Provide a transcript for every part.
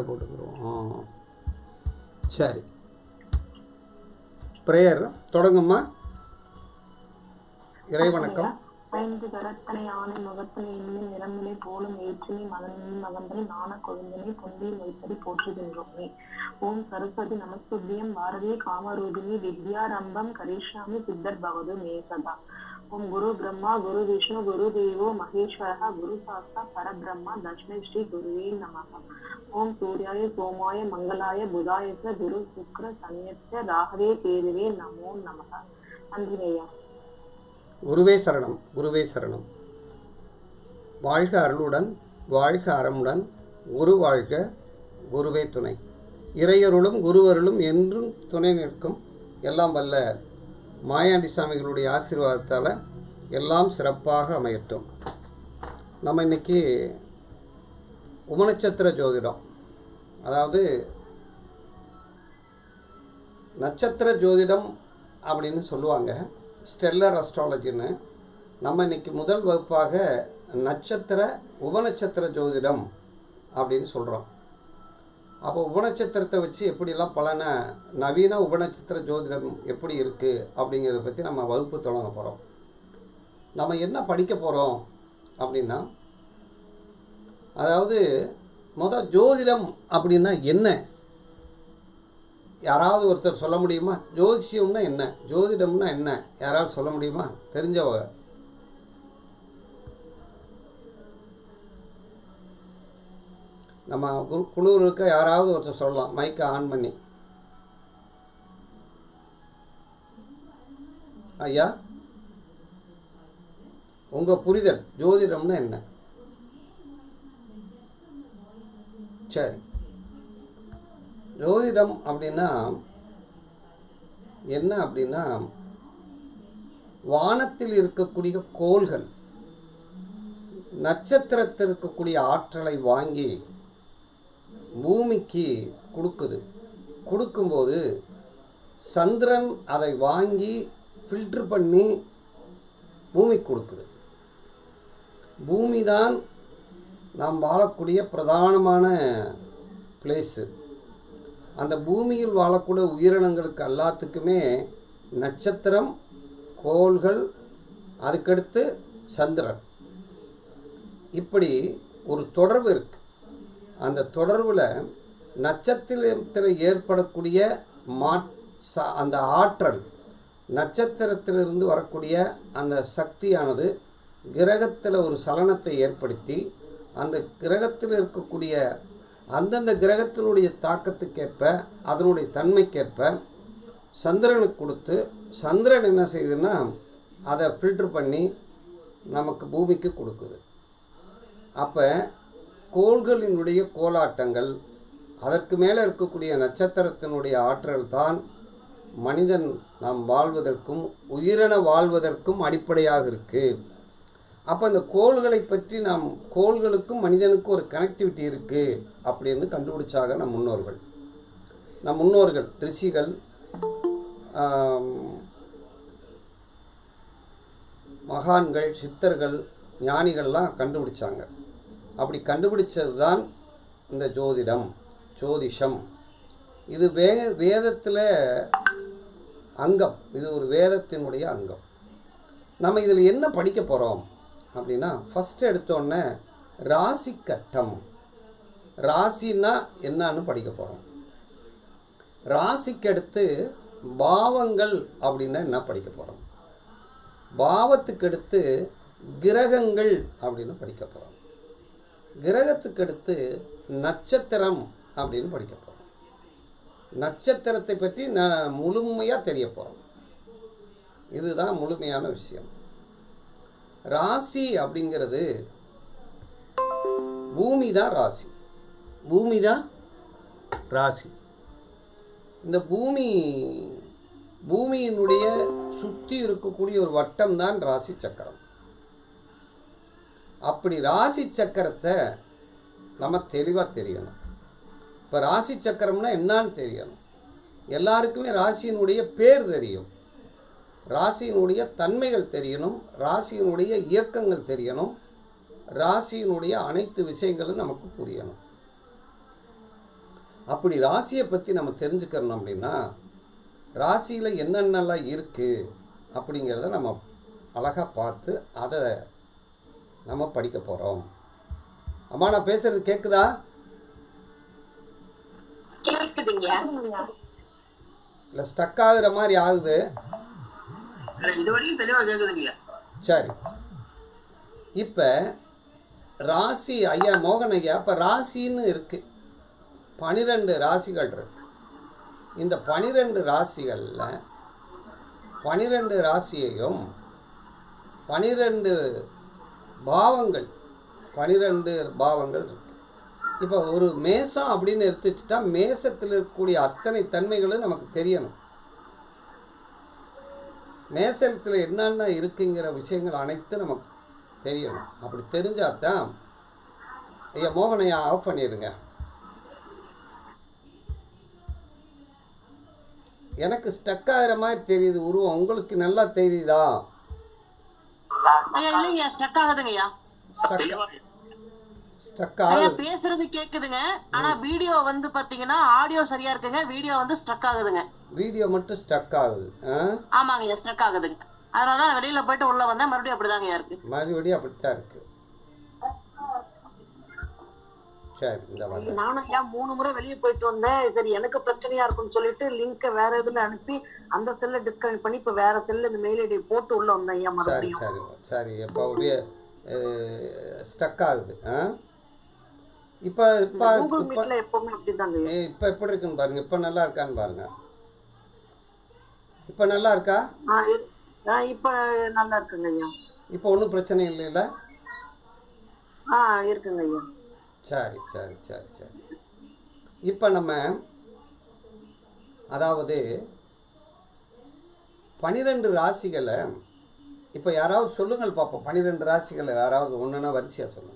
போட்டுக்கிறோம். சரி, ப்ரேயர் தொடங்கும்மா. இறைவணக்கம். ஐந்து கரத்தனை ஆணை முகத்தனை எண்ணி நிறமிலை போலும் ஏற்றினை மகன்கள் நாண கொழுந்தினை பொந்தியில் வைப்பதை போற்றுகின்றோமே. ஓம் சரஸ்வதி நமஸ்துபியம் பாரதிய காமரூபிணி வித்யாரம்பம் கரிஷ்யாமி சித்தர் பவது மேசதா. ஓம் குரு பிரம்மா குரு விஷ்ணு குரு தேவோ மகேஸ்வரா குரு சாஸ்தா பரபிரம்மா தஷ்மை ஸ்ரீ குருவே நமக. ஓம் சூர்யாய சோமாய மங்களாய புதாயச குரு சுக்ர சன்யஸ்ய ராகவே கேதுவே நமோ நமக. நன்றியா. குருவே சரணம், குருவே சரணம். வாழ்க அருளுடன், வாழ்க அறமுடன், குரு வாழ்க, குருவே துணை. இறையருளும் குருவருளும் என்றும் துணை நிற்கும். எல்லாம் வல்ல மாயாண்டி சாமிகளுடைய ஆசீர்வாதத்தால் எல்லாம் சிறப்பாக அமையட்டும். நம்ம இன்றைக்கி உபநட்சத்திர ஜோதிடம், அதாவது நட்சத்திர ஜோதிடம் அப்படின்னு சொல்லுவாங்க, ஸ்டெல்லர் அஸ்ட்ராலஜின்னு. நம்ம இன்றைக்கி முதல் வகுப்பாக நட்சத்திர உபநட்சத்திர ஜோதிடம் அப்படின்னு சொல்கிறோம். அப்போ உபநட்சத்திரத்தை வச்சு எப்படிலாம் பலன நவீன உபநட்சத்திர ஜோதிடம் எப்படி இருக்குது அப்படிங்கிறத பற்றி நம்ம வகுப்பு தொடங்க போகிறோம். நம்ம என்ன படிக்க போகிறோம் அப்படின்னா, அதாவது ஜோதிடம் அப்படின்னா என்ன, யாராவது ஒருத்தர் சொல்ல முடியுமா? ஜோதிஷம்னா என்ன, ஜோதிடம்னா என்ன, யாராவது சொல்ல முடியுமா? தெரிஞ்சவங்க. நம்ம குழு இருக்க யாராவது ஒருத்தர் சொல்லலாம், மைக்கை ஆன் பண்ணி. ஐயா, உங்கள் புரிதல் ஜோதிடம்னா என்ன? சரி, ஜோதிடம் அப்படின்னா என்ன அப்படின்னா, வானத்தில் இருக்கக்கூடிய கோள்கள் நட்சத்திரத்தில் இருக்கக்கூடிய ஆற்றலை வாங்கி பூமிக்கு கொடுக்கும்போது சந்திரன் அதை வாங்கி ஃபில்ட்ரு பண்ணி பூமிக்கு கொடுக்குது. பூமி தான் நாம் வாழக்கூடிய பிரதானமான பிளேஸு. அந்த பூமியில் வாழக்கூடிய உயிரினங்களுக்கு எல்லாத்துக்குமே நட்சத்திரம், கோள்கள், அதுக்கடுத்து சந்திரன், இப்படி ஒரு தொடர்பு இருக்குது. அந்த தொடர்பில் நட்சத்திரத்தில் ஏற்படக்கூடிய அந்த ஆற்றல், நட்சத்திரத்திலிருந்து வரக்கூடிய அந்த சக்தியானது கிரகத்தில் ஒரு சலனத்தை ஏற்படுத்தி அந்த கிரகத்தில் இருக்கக்கூடிய அந்தந்த கிரகத்தினுடைய தாக்கத்துக்கேற்ப, அதனுடைய தன்மைக்கேற்ப சந்திரனுக்கு கொடுத்து, சந்திரன் என்ன செய்யுதுன்னா அதை ஃபில்ட்ரு பண்ணி நமக்கு பூமிக்கு கொடுக்குது. அப்போ கோள்களினுடைய கோலாட்டங்கள், அதற்கு மேலே இருக்கக்கூடிய நட்சத்திரத்தினுடைய ஆற்றல் தான் மனிதன் நாம் வாழ்வதற்கும் உயிரின வாழ்வதற்கும் அடிப்படையாக இருக்குது. அப்போ அந்த கோள்களை பற்றி நாம், கோள்களுக்கும் மனிதனுக்கும் ஒரு கனெக்டிவிட்டி இருக்குது அப்படின்னு கண்டுபிடிச்சாங்க நம் முன்னோர்கள் ரிஷிகள், மகான்கள், சித்தர்கள், ஞானிகள்லாம் கண்டுபிடிச்சாங்க. அப்படி கண்டுபிடிச்சது தான் இந்த ஜோதிஷம். இது வேதத்தில் அங்கம், இது ஒரு வேதத்தினுடைய அங்கம். நம்ம இதில் என்ன படிக்க போகிறோம் அப்படின்னா, ஃபஸ்ட்டு எடுத்தோடனே ராசி கட்டம், ராசின்னா என்னன்னு படிக்க போகிறோம். ராசிக்கு அடுத்து பாவங்கள் அப்படின்னா என்ன படிக்க போகிறோம். பாவத்துக்கு அடுத்து கிரகங்கள் அப்படின்னு படிக்க போகிறோம். கிரகத்துக்கு அடுத்து நட்சத்திரம் அப்படின்னு படிக்க போகிறோம். நட்சத்திரத்தை பற்றி முழுமையாக தெரிய போகிறோம். இதுதான் முழுமையான விஷயம். ராசி அப்படிங்கிறது பூமி தான் ராசி. பூமி தான் ராசி. இந்த பூமியினுடைய சுற்றி இருக்கக்கூடிய ஒரு வட்டம் தான் ராசி சக்கரம். அப்படி ராசி சக்கரத்தை நம்ம தெளிவாக தெரியணும். இப்போ ராசி சக்கரம்னா என்னான்னு தெரியணும். எல்லாருக்குமே ராசியினுடைய பேர் தெரியும், ராசியினுடைய தன்மைகள் தெரியணும், ராசியினுடைய இயக்கங்கள் தெரியணும், ராசியினுடைய அனைத்து விஷயங்களும் நமக்கு புரியணும். அப்படி ராசியை பற்றி நம்ம தெரிஞ்சுக்கிறோம் அப்படின்னா ராசியில் என்னென்னலாம் இருக்குது அப்படிங்கிறத நம்ம அழகாக பார்த்து அதை நம்ம படிக்க போகிறோம். அம்மா நான் பேசுகிறது கேட்குதா? கேக்குதுங்க. இல்லை ஸ்டக் ஆகுற மாதிரி ஆகுது. இது வரைக்கும் தெளிவா கேக்குதுங்க. சரி, இப்போ ராசி ஐயா மோகன் ஐயா, இப்போ ராசின்னு இருக்குது, 12 ராசிகள் இருக்கு. இந்த 12 ராசிகளில் 12 ராசியையும் 12 பாவங்கள் 12 பாவங்கள் இருக்கு. இப்போ ஒரு மேசம் அப்படின்னு எடுத்து வச்சுட்டா மேசத்தில் இருக்கக்கூடிய அத்தனை தன்மைகளும் நமக்கு தெரியணும். மேசத்தில் என்னென்ன இருக்குங்கிற விஷயங்கள் அனைத்தும் நமக்கு தெரியணும். அப்படி தெரிஞ்சாதான் ஐயா மோகனையா ஆஃப் பண்ணிடுங்க. எனக்கு ஸ்டக் ஆகிற மாதிரி தெரியுது உருவம், உங்களுக்கு நல்லா தெரியுதா? ஐயா இல்லைங்க, ஸ்டக் ஆகுதுங்கய்யா. ஸ்டக் ஐயா ஆகுது. பேசுறது கேக்குதுங்க, ஆனா வீடியோ வந்து பாத்தீங்கன்னா ஆடியோ சரியா இருக்குங்க, வீடியோ வந்து ஸ்டக் ஆகுதுங்க. வீடியோ மட்டும் ஸ்டக் ஆகுது. ஆமாங்க ஐயா, ஸ்டக் ஆகுதுங்க. அதனாலதான் வெளியில போயிட்டு உள்ள வந்தேன், மறுபடியும் அப்படிதாங்க இருக்கு. மறுபடியும் அப்படித்தான் இருக்கு. சரி, இந்த வந்து நானும் ஐயா 3 முறை வெளியே போயிட்டு வந்தேன். சரி எனக்கு பிரச்சனையா இருக்கும்னு சொல்லிட்டு லிங்க வேற இதுல அனுப்பி அந்த செல்ல டிஸ்கனெக்ட் பண்ணி இப்ப வேற செல்ல இந்த மெயில் ஐடி போட்டு உள்ள வந்தேன் ஐயா சரி மறுபடியும். சரி சரி இப்போ அப்படியே ஸ்டக் ஆகுது. இப்போ இப்போ கூகுள் மீட்ல எப்பவுமே அப்படிதாங்க. இப்போ எப்படி இருக்குன்னு பாருங்க. இப்போ நல்லா இருக்கான்னு பாருங்க. இப்போ நல்லா இருக்கா? இப்ப நல்லா இருக்குங்க ஐயா. இப்போ ஒன்றும் பிரச்சனை இல்லைல்ல? இருக்குங்க ஐயா. சரி சரி சரி சரி. இப்போ நம்ம அதாவது 12 ராசிகளை இப்போ யாராவது சொல்லுங்கள் பார்ப்போம். 12 ராசிகளை யாராவது ஒன்றுனா வரிசையாக சொல்லுங்கள்.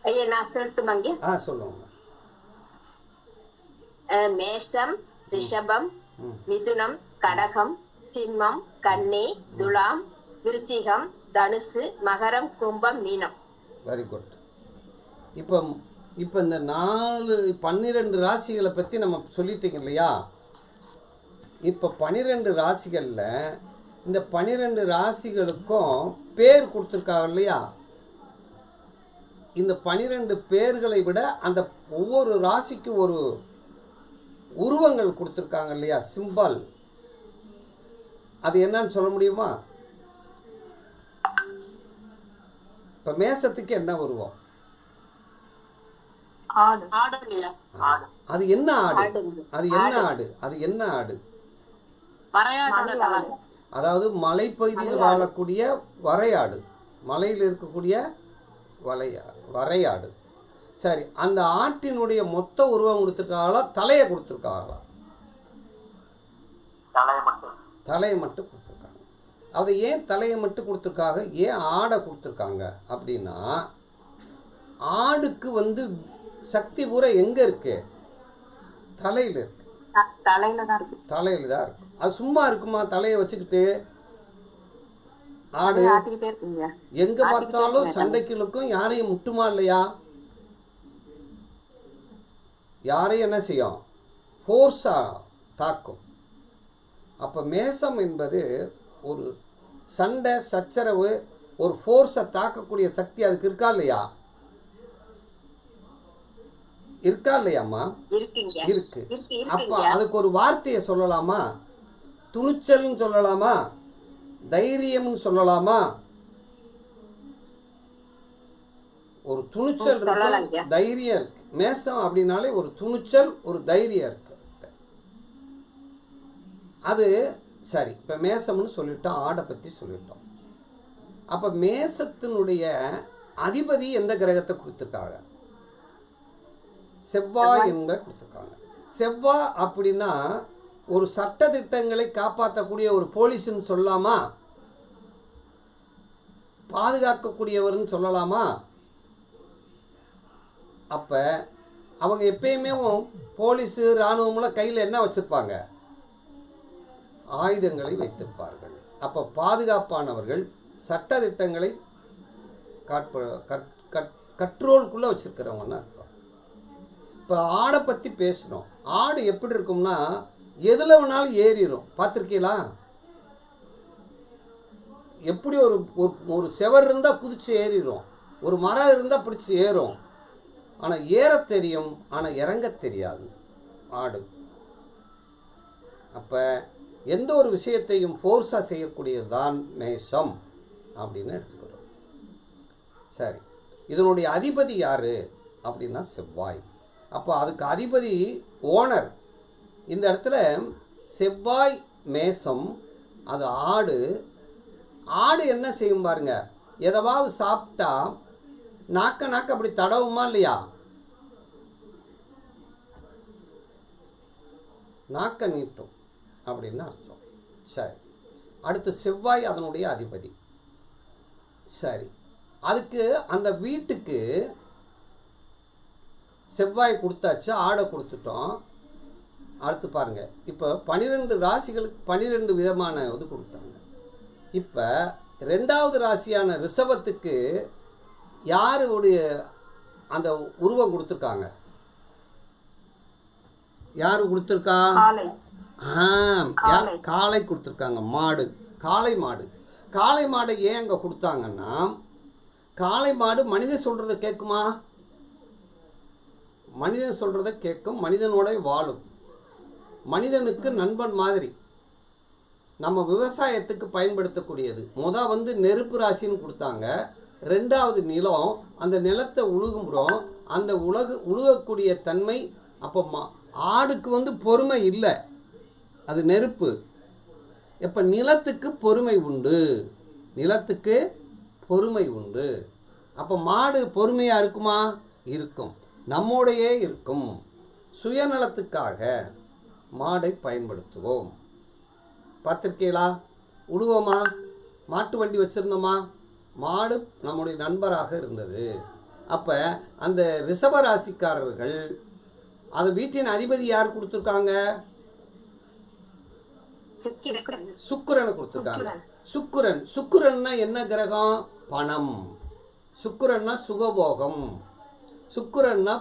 ஐயா நான் சொல்லட்டுமாங்க? சொல்லுங்க. மேஷம், ரிஷபம், மிதுனம், கடகம், சிம்மம், கன்னி, துலாம், விருச்சிகம், தனுசு, மகரம், கும்பம், மீனம். Very good. இப்போ இப்போ இந்த 12 ராசிகளை பற்றி நம்ம சொல்லிட்டீங்க இல்லையா? இப்போ 12 ராசிகளில் இந்த 12 ராசிகளுக்கும் பேர் கொடுத்துருக்காங்க இல்லையா? இந்த 12 பேர்களை விட அந்த ஒவ்வொரு ராசிக்கும் ஒரு உருவங்கள் கொடுத்துருக்காங்க இல்லையா? சிம்பல். அது என்னன்னு சொல்ல முடியுமா? இப்போ மேசத்துக்கு என்ன உருவம்? அது என்ன ஆடு? அது என்ன ஆடு? அது என்ன ஆடு? அதாவது மலைப்பகுதியில் வாழக்கூடிய வரையாடு, மலையில் இருக்கக்கூடிய வரையாடு. சரி, அந்த ஆட்டினுடைய மொத்த உருவம் கொடுத்துருக்காங்களா, தலையை கொடுத்துருக்காங்களா? தலையை மட்டும் கொடுத்துருக்காங்க. அதை ஏன் தலையை மட்டும் கொடுத்துருக்காங்க, ஏன் ஆடை கொடுத்துருக்காங்க அப்படின்னா, ஆடுக்கு வந்து சக்தி பூரா எங்கே இருக்கு? தலையில் இருக்கு. தலையில தான் இருக்கு. தலையில தான் இருக்கு. அது சும்மா இருக்குமா தலையை வச்சுக்கிட்டு? ஆடு எங்க பார்த்தாலும் சண்டைக்குள்ளுக்கும் யாரையும் முட்டுமா இல்லையா? யாரையும் என்ன செய்யும்? ஃபோர்ஸா தாக்கும். அப்போ மேசம் என்பது ஒரு சண்டை சச்சரவு, ஒரு ஃபோர்ஸை தாக்கக்கூடிய சக்தி அதுக்கு இருக்கா இல்லையா? இருக்கா இல்லையாம்மா? இருக்கு. அப்போ அதுக்கு ஒரு வார்த்தையை சொல்லலாமா? துணிச்சல்னு சொல்லலாமா? தைரியம்னு சொல்லலாமா? ஒரு துணிச்சல் இருக்கு, தைரியம் இருக்கு. மேசம் அப்படின்னாலே ஒரு துணிச்சல், ஒரு தைரியம் இருக்கு. அது சரி. இப்போ மேசம்னு சொல்லிட்டோம், ஆடை பற்றி சொல்லிட்டோம். அப்போ மேசத்தினுடைய அதிபதி எந்த கிரகத்தை கொடுத்துருக்காங்க? செவ்வாய் என்ற கொடுத்துருக்காங்க. செவ்வாய் அப்படின்னா ஒரு சட்டதிட்டங்களை காப்பாற்றக்கூடிய ஒரு போலீஸ்ன்னு சொல்லலாமா? பாதுகாக்கக்கூடியவர்னு சொல்லலாமா? அப்போ அவங்க எப்பயுமே போலீஸு இராணுவம்லாம் கையில் என்ன வச்சுருப்பாங்க? ஆயுதங்களை வைத்திருப்பார்கள். அப்போ பாதுகாப்பானவர்கள் சட்டதிட்டங்களை கண்ட்ரோலுக்குள்ளே வச்சுருக்கிறவங்கன்னு அர்த்தம். இப்போ ஆடை பற்றி பேசணும். ஆடு எப்படி இருக்கும்னா எதில் வேணாலும் ஏறிடும். பார்த்துருக்கீங்களா? எப்படி ஒரு ஒரு செவர் இருந்தால் குதித்து ஏறிடும், ஒரு மரம் இருந்தால் பிடிச்சி ஏறும். ஆனால் ஏற தெரியும், ஆனால் இறங்க தெரியாது ஆடு. அப்போ எந்த ஒரு விஷயத்தையும் ஃபோர்ஸாக செய்யக்கூடியது தான் மேஷம் அப்படின்னு எடுத்துக்கிறோம். சரி, இதனுடைய அதிபதி யார் அப்படின்னா செவ்வாய். அப்போ அதுக்கு அதிபதி ஓனர். இந்த இடத்துல செவ்வாய் மேஷம், அது ஆடு. ஆடு என்ன செய்யும் பாருங்க, எதாவது சாப்பிட்டா நாக்க அப்படி தடவுமா இல்லையா? நாக்க நீட்டும் அப்படின்னு அர்த்தம். சரி, அடுத்து செவ்வாய் அதனுடைய அதிபதி. சரி, அதுக்கு அந்த வீட்டுக்கு செவ்வாய் கொடுத்தாச்சு, ஆடை கொடுத்துட்டோம். அடுத்து பாருங்க, இப்போ 12 ராசிகளுக்கு 12 விதமான இது கொடுத்தாங்க. இப்போ 2வது ராசியான ரிஷபத்துக்கு யாருடைய அந்த உருவம் கொடுத்துருக்காங்க? யாரு கொடுத்துருக்கா? காளை கொடுத்துருக்காங்க. மாடு, காளை மாடு. காளை மாடை ஏன் அங்கே கொடுத்தாங்கன்னா, காளை மாடு மனிதன் சொல்கிறத கேட்குமா? மனிதன் சொல்கிறத கேட்கும், மனிதனோட வாழும், மனிதனுக்கு நண்பன் மாதிரி. நம்ம விவசாயத்துக்கு பயன்படுத்தக்கூடியது. வந்து நெருப்பு ராசின்னு கொடுத்தாங்க. 2வது நிலம். அந்த நிலத்தை உழுகும்போது அந்த உழுகக்கூடிய தன்மை. அப்போ ஆடுக்கு பொறுமை இல்லை, அது நெருப்பு. இப்போ நிலத்துக்கு பொறுமை உண்டு, நிலத்துக்கு பொறுமை உண்டு. அப்போ மாடு பொறுமையாக இருக்குமா? இருக்கும், நம்மோடையே இருக்கும். சுயநலத்துக்காக மாடை பயன்படுத்துவோம். பார்த்துருக்கீங்களா? உழுவோமா? மாட்டு வண்டி வச்சுருந்தோமா? மாடு நம்முடைய நண்பராக இருந்தது. அப்போ அந்த ரிஷப ராசிக்காரர்கள் அது வீட்டின் அதிபதி யார் கொடுத்துருக்காங்க? சுக்கிரனை கொடுத்துருக்காங்க. சுக்கிரன்னா என்ன கிரகம்? பணம். சுக்கிரன்னா சுகபோகம், சுக்கிரன்னா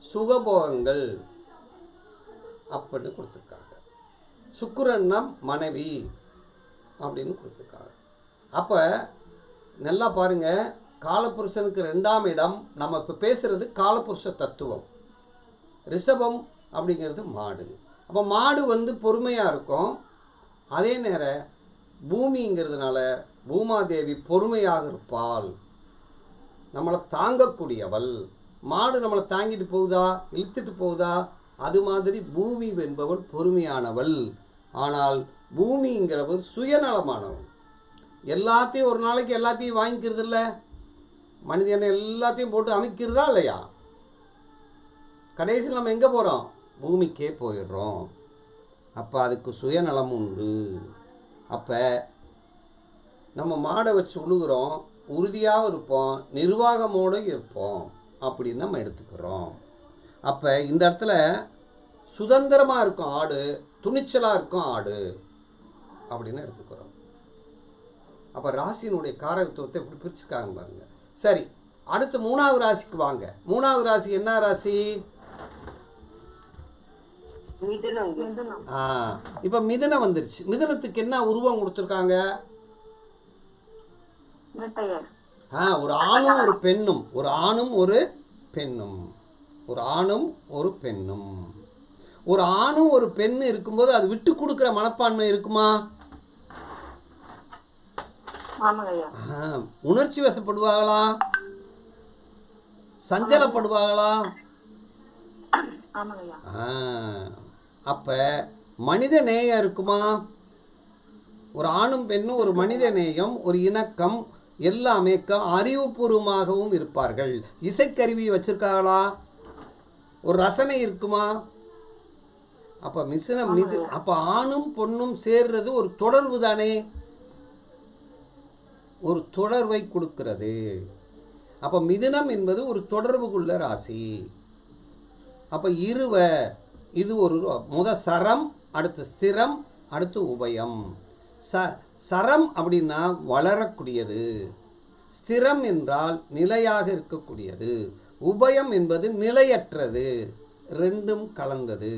சுகபோகங்கள் அப்படின்னு கொடுத்துருக்காங்க. சுக்கிரன்னா மனைவி அப்படின்னு கொடுத்துருக்காங்க. அப்போ நல்லா பாருங்க, காலபுருஷனுக்கு 2ஆம் இடம். நம்ம இப்போ பேசுகிறது காலபுருஷ தத்துவம். ரிஷபம் அப்படிங்கிறது மாடு. அப்போ மாடு பொறுமையாக இருக்கும். அதே நேரம் பூமிங்கிறதுனால பூமாதேவி பொறுமையாக இருப்பாள், நம்மளை தாங்கக்கூடியவள். மாடு நம்மளை தாங்கிட்டு போகுதா, இழுத்துட்டு போகுதா? அது மாதிரி பூமி என்பவள் பொறுமையானவள். ஆனால் பூமிங்கிறவர் சுயநலமானவள். எல்லாத்தையும் ஒரு நாளைக்கு எல்லாத்தையும் வாங்கிக்கிறது இல்லை, மனிதனை எல்லாத்தையும் போட்டு அமைக்கிறதா இல்லையா? கடைசியில் நம்ம எங்கே போகிறோம்? பூமிக்கே போயிடுறோம். அப்போ அதுக்கு சுயநலம் உண்டு. அப்போ நம்ம மாடை வச்சு உழுகிறோம், உறுதியாக இருப்போம், நிர்வாகமோடு இருப்போம் அப்படின்னு நம்ம எடுத்துக்கிறோம். அப்போ இந்த இடத்துல சுதந்திரமாக இருக்கும் ஆடு, துணிச்சலாக இருக்கும் ஆடு அப்படின்னு எடுத்துக்கிறோம். அப்போ ராசியினுடைய காரகத்துவத்தை எப்படி பிரிச்சுக்காங்க பாருங்க. சரி, அடுத்து 3வது ராசிக்கு வாங்க. 3வது ராசி என்ன ராசி? இப்போ மிதுனம் வந்துருச்சு. மிதுனத்துக்கு என்ன உருவம் கொடுத்துருக்காங்க? ஒரு ஆணும் ஒரு பெண்ணும். ஒரு ஆணும் ஒரு பெண்ணும். ஒரு ஆணும் ஒரு பெண்ணும். ஒரு ஆணும் ஒரு பெண்ணு இருக்கும்போது அது விட்டு கொடுக்குற மனப்பான்மை இருக்குமா? உணர்ச்சி வசப்படுவாங்களா? சஞ்சலப்படுவாங்களா? அப்ப மனித நேயம் இருக்குமா? ஒரு ஆணும் பெண்ணும் ஒரு மனித நேயம், ஒரு இணக்கம் எல்லாமே அறிவுபூர்வமாகவும் இருப்பார்கள். இசைக்கருவி வச்சிருக்காங்களா? ஒரு ரசனை இருக்குமா? அப்ப அப்ப ஆணும் பொண்ணும் சேர்றது ஒரு தொடர்பு தானே, ஒரு தொடர்பை கொடுக்கிறது. அப்ப மிதுனம் என்பது ஒரு தொடர்புக்குள்ள ராசி. அப்ப இது ஒரு சரம், அடுத்து ஸ்திரம், அடுத்து உபயம். சரம் அப்படின்னா வளரக்கூடியது, ஸ்திரம் என்றால் நிலையாக இருக்கக்கூடியது, உபயம் என்பது நிலையற்றது. ரெண்டும் கலந்தது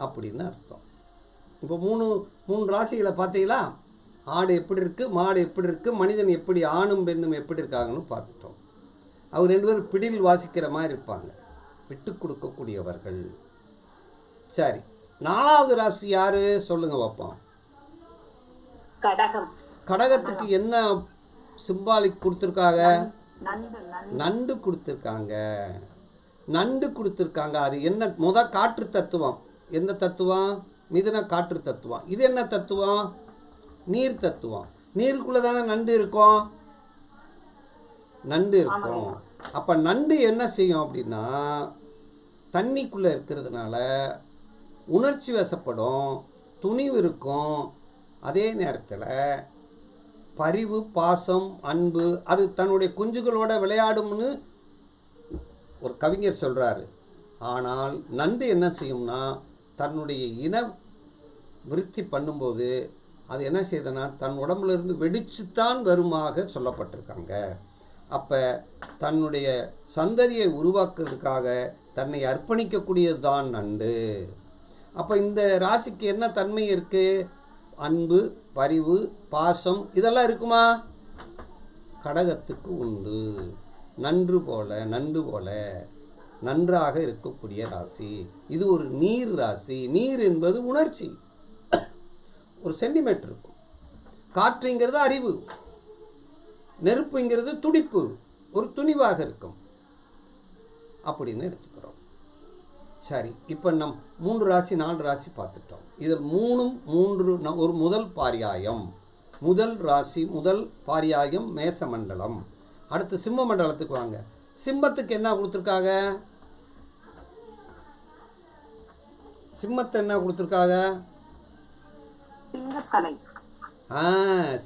அப்படின்னு அர்த்தம். இப்போ மூணு ராசிகளை பார்த்தீங்களா? ஆடு எப்படி இருக்குது, மாடு எப்படி இருக்குது, மனிதன் எப்படி ஆணும் பெண்ணும் எப்படி இருக்காங்கன்னு பார்த்துட்டோம். அவர் 2 பேரும் பிடில் வாசிக்கிற மாதிரி இருப்பாங்க, விட்டு கொடுக்கக்கூடியவர்கள். சரி, 4வது ராசி யாரு சொல்லுங்க பார்ப்போம். கடகம். கடகத்துக்கு என்ன சிம்பாலிக் கொடுத்துருக்காங்க? நண்டு கொடுத்துருக்காங்க. நண்டு கொடுத்துருக்காங்க. அது என்ன? காற்று தத்துவம். எந்த தத்துவம்? மிதுன காற்று தத்துவம். இது என்ன தத்துவம்? நீர் தத்துவம். நீருக்குள்ளே தானே நண்டு இருக்கும். நண்டு இருக்கும். அப்போ நண்டு என்ன செய்யும் அப்படின்னா, தண்ணிக்குள்ளே இருக்கிறதுனால உணர்ச்சி வசப்படும், துணிவு இருக்கும். அதே நேரத்தில் பரிவு, பாசம், அன்பு, அது தன்னுடைய குஞ்சுகளோட விளையாடும்னு ஒரு கவிஞர் சொல்கிறாரு. ஆனால் நண்டு என்ன செய்யும்னா, தன்னுடைய இன விருத்தி பண்ணும்போது அது என்ன செய்யுதுன்னா, தன் உடம்புலேருந்து வெடிச்சுத்தான் வருமாக சொல்லப்பட்டிருக்காங்க. அப்போ தன்னுடைய சந்ததியை உருவாக்குறதுக்காக தன்னை அர்ப்பணிக்கக்கூடியது தான் நண்டு. அப்போ இந்த ராசிக்கு என்ன தன்மை இருக்குது? அன்பு, பரிவு, பாசம் இதெல்லாம் இருக்குமா? கடகத்துக்கு உண்டு. நண்டு போல நன்றாக இருக்கக்கூடிய ராசி. இது ஒரு நீர் ராசி. நீர் என்பது உணர்ச்சி, ஒரு சென்டிமீட்டர் இருக்கும். காற்றுங்கிறது அறிவு, நெருப்புங்கிறது துடிப்பு, ஒரு துணிவாக இருக்கும் அப்படின்னு எடுத்துக்கிறோம். சரி, இப்போ நம் 3 ராசி 4 ராசி பார்த்துட்டோம். இதில் 3 ஒரு முதல் பாரியாயம், முதல் ராசி, முதல் பாரியாயம் மேசமண்டலம். அடுத்து சிம்ம மண்டலத்துக்கு வாங்க. சிம்மத்துக்கு என்ன கொடுத்துருக்காங்க? சிம்மத்தை என்ன கொடுத்துருக்காங்க?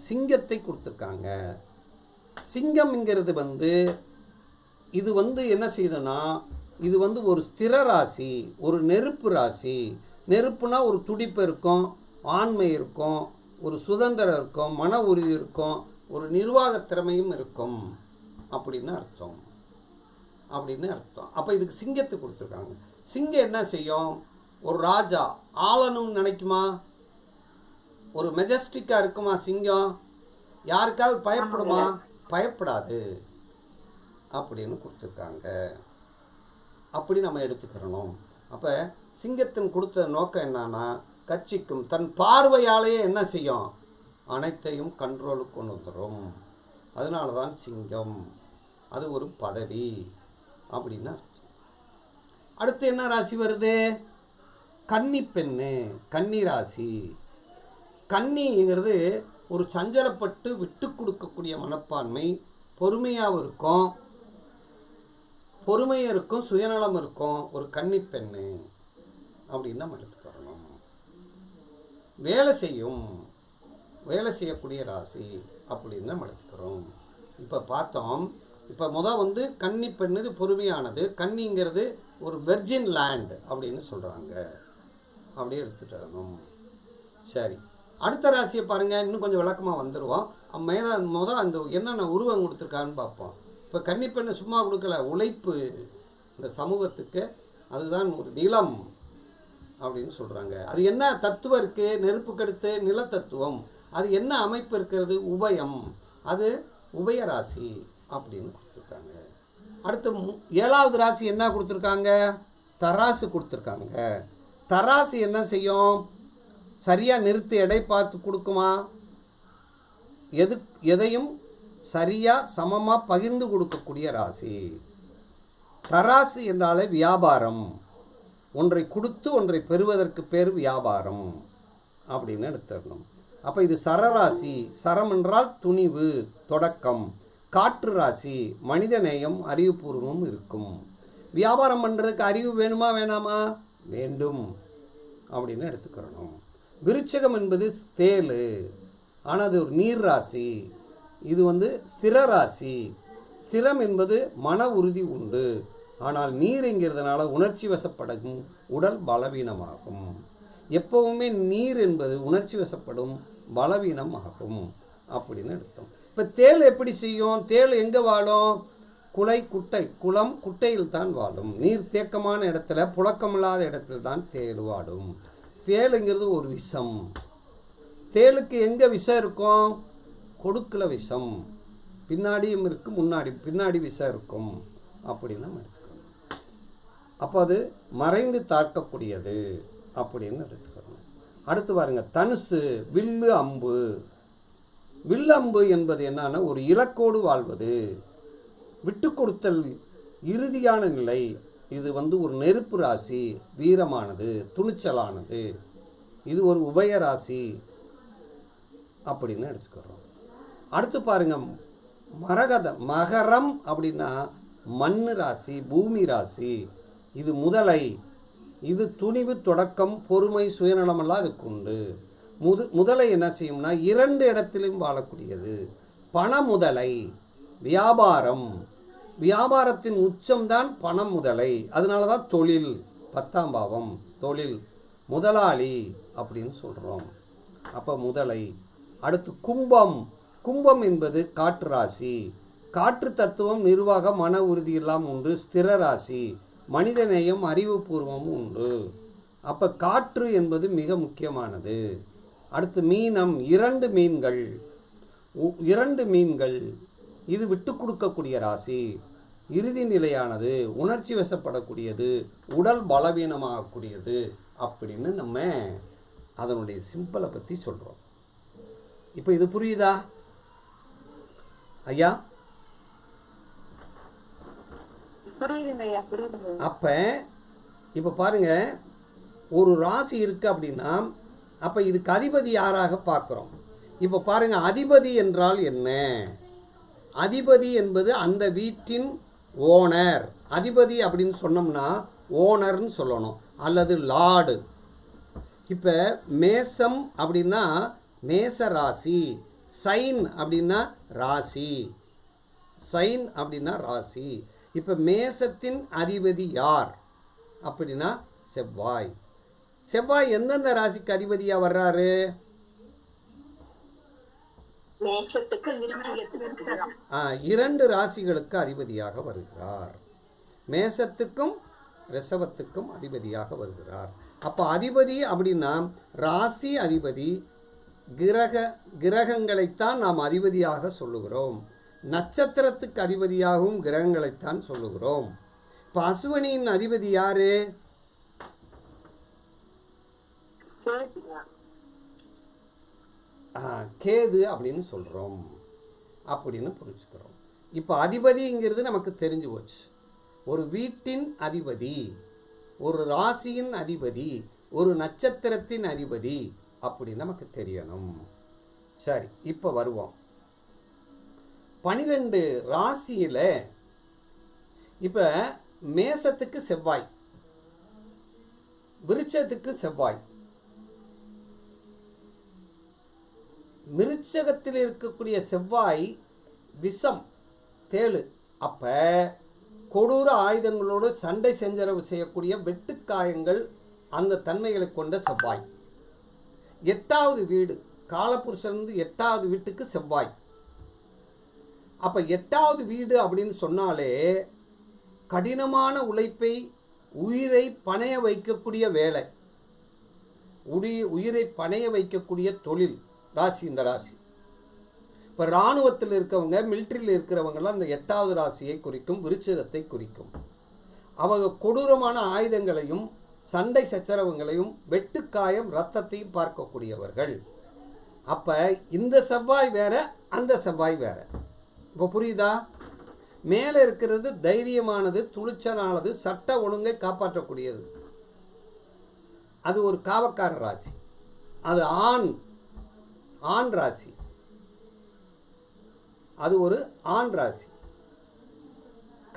சிங்கத்தை கொடுத்துருக்காங்க. சிங்கம்ங்கிறது இது என்ன செய்யுதுன்னா, இது ஒரு ஸ்திர ராசி, ஒரு நெருப்பு ராசி. நெருப்புனா ஒரு துடிப்பு இருக்கும், ஆண்மை இருக்கும், ஒரு சுதந்திரம் இருக்கும், மன உறுதி இருக்கும், ஒரு நிர்வாக திறமையும் இருக்கும் அப்படின்னு அர்த்தம். அப்போ இதுக்கு சிங்கத்தை கொடுத்துருக்காங்க. சிங்கம் என்ன செய்யும்? ஒரு ராஜா ஆளணும்னு நினைக்குமா? ஒரு மெஜஸ்டிக்காக இருக்குமா சிங்கம்? யாருக்காவது பயப்படுமா? பயப்படாது அப்படின்னு கொடுத்துருக்காங்க. அப்படி நம்ம எடுத்துக்கிறணும். அப்போ சிங்கத்தின் கொடுத்த நோக்கம் என்னன்னா, கட்சிக்கும் தன் பார்வையாலேயே என்ன செய்யும்? அனைத்தையும் கண்ட்ரோலுக்கு கொண்டு வந்துடும். அதனால தான் சிங்கம். அது ஒரு பதவி அப்படின்னு அர்த்தம். அடுத்து என்ன ராசி வருது? கன்னி பெண்ணு, கன்னி ராசி. கன்னிங்கிறது ஒரு சஞ்சலப்பட்டு விட்டு கொடுக்கக்கூடிய மனப்பான்மை, பொறுமையாகவும் இருக்கும், பொறுமையும் இருக்கும், சுயநலம் இருக்கும். ஒரு கன்னி பெண்ணு அப்படின்னு நம்ம எடுத்துக்கிறோம். வேலை செய்யக்கூடிய ராசி அப்படின்னு நம்ம எடுத்துக்கிறோம். இப்போ பார்த்தோம். இப்போ கன்னி பெண்ணு பொறுமையானது. கன்னிங்கிறது ஒரு வெர்ஜின் லேண்ட் அப்படின்னு சொல்கிறாங்க. அப்படியே எடுத்துட்டணும். சரி, அடுத்த ராசியை பாருங்கள், இன்னும் கொஞ்சம் விளக்கமாக வந்துடுவோம். அந்த என்னென்ன உருவம் கொடுத்துருக்காருன்னு பார்ப்போம். இப்போ கன்னிப்பெண்ணை சும்மா கொடுக்கல, உழைப்பு இந்த சமூகத்துக்கு, அதுதான் ஒரு நிலம் அப்படின்னு சொல்கிறாங்க. அது என்ன தத்துவம் இருக்குது? நெருப்புக்கடுத்து நிலத்தத்துவம். அது என்ன அமைப்பு இருக்கிறது? உபயம். அது உபயராசி அப்படின்னு கொடுத்துருக்காங்க. அடுத்து 7வது ராசி என்ன கொடுத்துருக்காங்க? தராசு கொடுத்துருக்காங்க. தராசு என்ன செய்யும்? சரியாக நிறுத்தி எடை பார்த்து கொடுக்குமா? எதையும் சரியாக சமமாக பகிர்ந்து கொடுக்கக்கூடிய ராசி. தராசு என்றாலே வியாபாரம். ஒன்றை கொடுத்து ஒன்றை பெறுவதற்கு பேர் வியாபாரம் அப்படின்னு எடுத்துடணும். அப்போ இது சரராசி. சரம் என்றால் துணிவு, தொடக்கம். காற்று ராசி, மனிதநேயம், அறிவுபூர்வமும் இருக்கும். வியாபாரம் பண்ணுறதுக்கு அறிவு வேணுமா வேணாமா? வேண்டும் அப்படின்னு எடுத்துக்கிறணும். விருச்சகம் என்பது தேள், ஆனால் அது ஒரு நீர் ராசி. இது ஸ்திர ராசி. ஸ்திரம் என்பது மன உறுதி உண்டு, ஆனால் நீருங்கிறதுனால உணர்ச்சி வசப்படும், உடல் பலவீனமாகும். எப்போவுமே நீர் என்பது உணர்ச்சி வசப்படும், பலவீனம் ஆகும் அப்படின்னு எடுத்தோம். இப்போ தேள் எப்படி செய்யும்? தேள் எங்கே வாழும்? குலை குட்டை, குளம் குட்டையில் தான் வாழும். நீர் தேக்கமான இடத்துல, புழக்கமில்லாத இடத்துல தான் தேள் வாடும். தேளுங்கிறது ஒரு விஷம். தேளுக்கு எங்கே விஷம் இருக்கும்? கொடுக்கல விஷம். பின்னாடியும் இருக்குது, பின்னாடி விஷம் இருக்கும் அப்படின்னு நம்ம எடுத்துக்கணும். அப்போ அது மறைந்து தாக்கக்கூடியது அப்படின்னு எடுத்துக்கணும். அடுத்து பாருங்க, தனுசு, வில்லு அம்பு. வில்லம்பு என்பது என்னன்னா ஒரு இலக்கோடு வாழ்வது, விட்டு கொடுத்தல், இறுதியான நிலை. இது ஒரு நெருப்பு ராசி, வீரமானது, துணிச்சலானது. இது ஒரு உபய ராசி அப்படின்னு எடுத்துக்கிறோம். அடுத்து பாருங்க, மகரம் அப்படின்னா மண்ணு ராசி, பூமி ராசி. இது முதலை. இது துணிவு, தொடக்கம், பொறுமை, சுயநலமெல்லாம் இதுக்கு உண்டு. முதலை என்ன செய்யும்னா 2 இடத்திலும் வாழக்கூடியது. பண முதலை, வியாபாரம். வியாபாரத்தின் உச்சம்தான் பணம் முதலை. அதனால தான் தொழில், 10ஆம் பாவம், தொழில், முதலாளி அப்படின்னு சொல்கிறோம். அப்போ முதலை. அடுத்து கும்பம். கும்பம் என்பது காற்று ராசி. காற்று தத்துவம், நிர்வாக, மன உறுதி எல்லாம் உண்டு. ஸ்திர ராசி, மனிதநேயம், அறிவுபூர்வமும் உண்டு. அப்போ காற்று என்பது மிக முக்கியமானது. அடுத்து மீனம். 2 மீன்கள். 2 மீன்கள். இது விட்டு கொடுக்கக்கூடிய ராசி, இறுதி நிலையானது, உணர்ச்சி வசப்படக்கூடியது, உடல் பலவீனமாகக்கூடியது அப்படின்னு நம்ம அதனுடைய சிம்பிளை பற்றி சொல்கிறோம். இப்போ இது புரியுதா ஐயா? அப்போ இப்போ பாருங்க, ஒரு ராசி இருக்குது அப்படின்னா அப்போ இதுக்கு அதிபதி யாராக பார்க்குறோம். இப்போ பாருங்க, அதிபதி என்றால் என்ன? அதிபதி என்பது அந்த வீட்டின் ஓனர். அதிபதி அப்படின்னு சொன்னோம்னா ஓனர்னு சொல்லணும், அல்லது லார்டு. இப்போ மேசம் அப்படின்னா மேச ராசி, சைன் அப்படின்னா ராசி, சைன் அப்படின்னா ராசி. இப்போ மேசத்தின் அதிபதி யார் அப்படின்னா செவ்வாய். செவ்வாய் எந்தெந்த ராசிக்கு அதிபதியாக வர்றாரு? மேஷத்துக்கு, விருச்சிகத்துக்கு. 2 ராசிகளுக்கு அதிபதியாக வருகிறார். மேசத்துக்கும் ரிஷபத்துக்கும் அதிபதியாக வருகிறார். அப்போ அதிபதி அப்படின்னா ராசி அதிபதி, கிரகங்களைத்தான் நாம் அதிபதியாக சொல்லுகிறோம். நட்சத்திரத்துக்கு அதிபதியாகவும் கிரகங்களைத்தான் சொல்லுகிறோம். இப்போ அசுவனியின் அதிபதி யாரு? கேது அப்படின்னு சொல்கிறோம் அப்படின்னு புரிஞ்சுக்கிறோம். இப்போ அதிபதிங்கிறது நமக்கு தெரிஞ்சு போச்சு. ஒரு வீட்டின் அதிபதி, ஒரு ராசியின் அதிபதி, ஒரு நட்சத்திரத்தின் அதிபதி அப்படின்னு நமக்கு தெரியணும். சரி, இப்போ வருவோம். 12 ராசியில் இப்போ மேசத்துக்கு செவ்வாய், விருச்சத்துக்கு செவ்வாய், மிருச்சகத்தில் இருக்கக்கூடிய செவ்வாய் விஷம், தேளு. அப்போ கொடூர ஆயுதங்களோடு சண்டை செஞ்சரவு செய்யக்கூடிய வெட்டுக்காயங்கள், அந்த தன்மைகளை கொண்ட செவ்வாய். 8வது வீடு, காலபுருஷன்லேருந்து 8வது வீட்டுக்கு செவ்வாய். அப்போ 8வது வீடு அப்படின்னு சொன்னாலே கடினமான உழைப்பை, உயிரை பணைய வைக்கக்கூடிய வேலை, உயிரை பணைய வைக்கக்கூடிய தொழில் ராசி இந்த ராசி. இப்போ இராணுவத்தில் இருக்கவங்க, மிலிட்ரியில் இருக்கிறவங்கெல்லாம் அந்த 8வது ராசியை குறிக்கும், விருச்சிகத்தை குறிக்கும். அவங்க கொடூரமான ஆயுதங்களையும் சண்டை சச்சரவுகளையும் வெட்டுக்காயம் இரத்தத்தையும் பார்க்கக்கூடியவர்கள். அப்போ இந்த செவ்வாய் வேற, அந்த செவ்வாய் வேற. இப்போ புரியுதா? மேலே இருக்கிறது தைரியமானது, துணிச்சலானது, சட்ட ஒழுங்கை காப்பாற்றக்கூடியது. அது ஒரு காவக்கார ராசி, அது ஆண் ராசி, அது ஒரு ஆண் ராசி.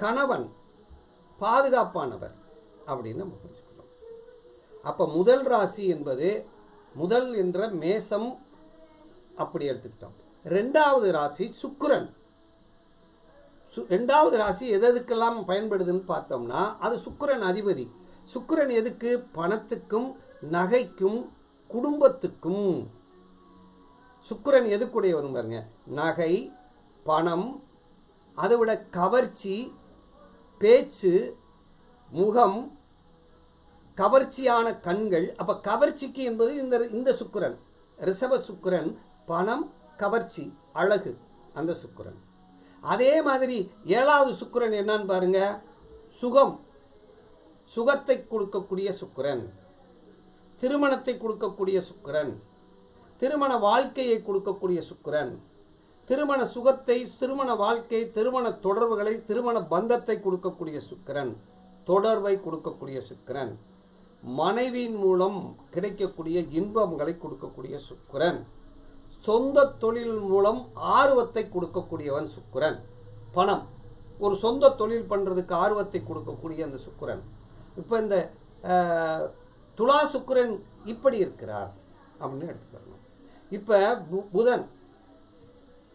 கணவன் பாதுகாப்பானவர் அப்படின்னு நம்ம புரிஞ்சுக்கிறோம். அப்போ முதல் ராசி என்பது முதல் என்ற மேசம் அப்படி எடுத்துக்கிட்டோம். 2வது ராசி சுக்கிரன். 2வது ராசி எதுக்கெல்லாம் பயன்படுதுன்னு பார்த்தோம்னா அது சுக்கிரன் அதிபதி. சுக்கிரன் எதுக்கு? பணத்துக்கும், நகைக்கும், குடும்பத்துக்கும். சுக்கிரன் எதுக்குடையவரும் பாருங்க, நகை, பணம், அதை விட கவர்ச்சி, பேச்சு, முகம், கவர்ச்சியான கண்கள். அப்போ கவர்ச்சிக்கு என்பது இந்த சுக்கிரன், ரிஷப சுக்கிரன். பணம், கவர்ச்சி, அழகு, அந்த சுக்கிரன். அதே மாதிரி 7வது சுக்கிரன் என்னன்னு பாருங்க, சுகம், சுகத்தை கொடுக்கக்கூடிய சுக்கிரன், திருமணத்தை கொடுக்கக்கூடிய சுக்கிரன், திருமண வாழ்க்கையை கொடுக்கக்கூடிய சுக்கிரன், திருமண சுகத்தை, திருமண வாழ்க்கை, திருமண தொடர்புகளை, திருமண பந்தத்தை கொடுக்கக்கூடிய சுக்கிரன், தொடர்பை கொடுக்கக்கூடிய சுக்கிரன், மனைவியின் மூலம் கிடைக்கக்கூடிய இன்பங்களை கொடுக்கக்கூடிய சுக்கிரன், சொந்த தொழில் மூலம் ஆர்வத்தை கொடுக்கக்கூடியவன் சுக்கிரன். பணம், ஒரு சொந்த தொழில் பண்ணுறதுக்கு ஆர்வத்தை கொடுக்கக்கூடிய அந்த சுக்கிரன். இப்போ இந்த துலா சுக்கிரன் இப்படி இருக்கிறார் அப்படின்னு எடுத்துக்கிறோம். இப்போ புதன்,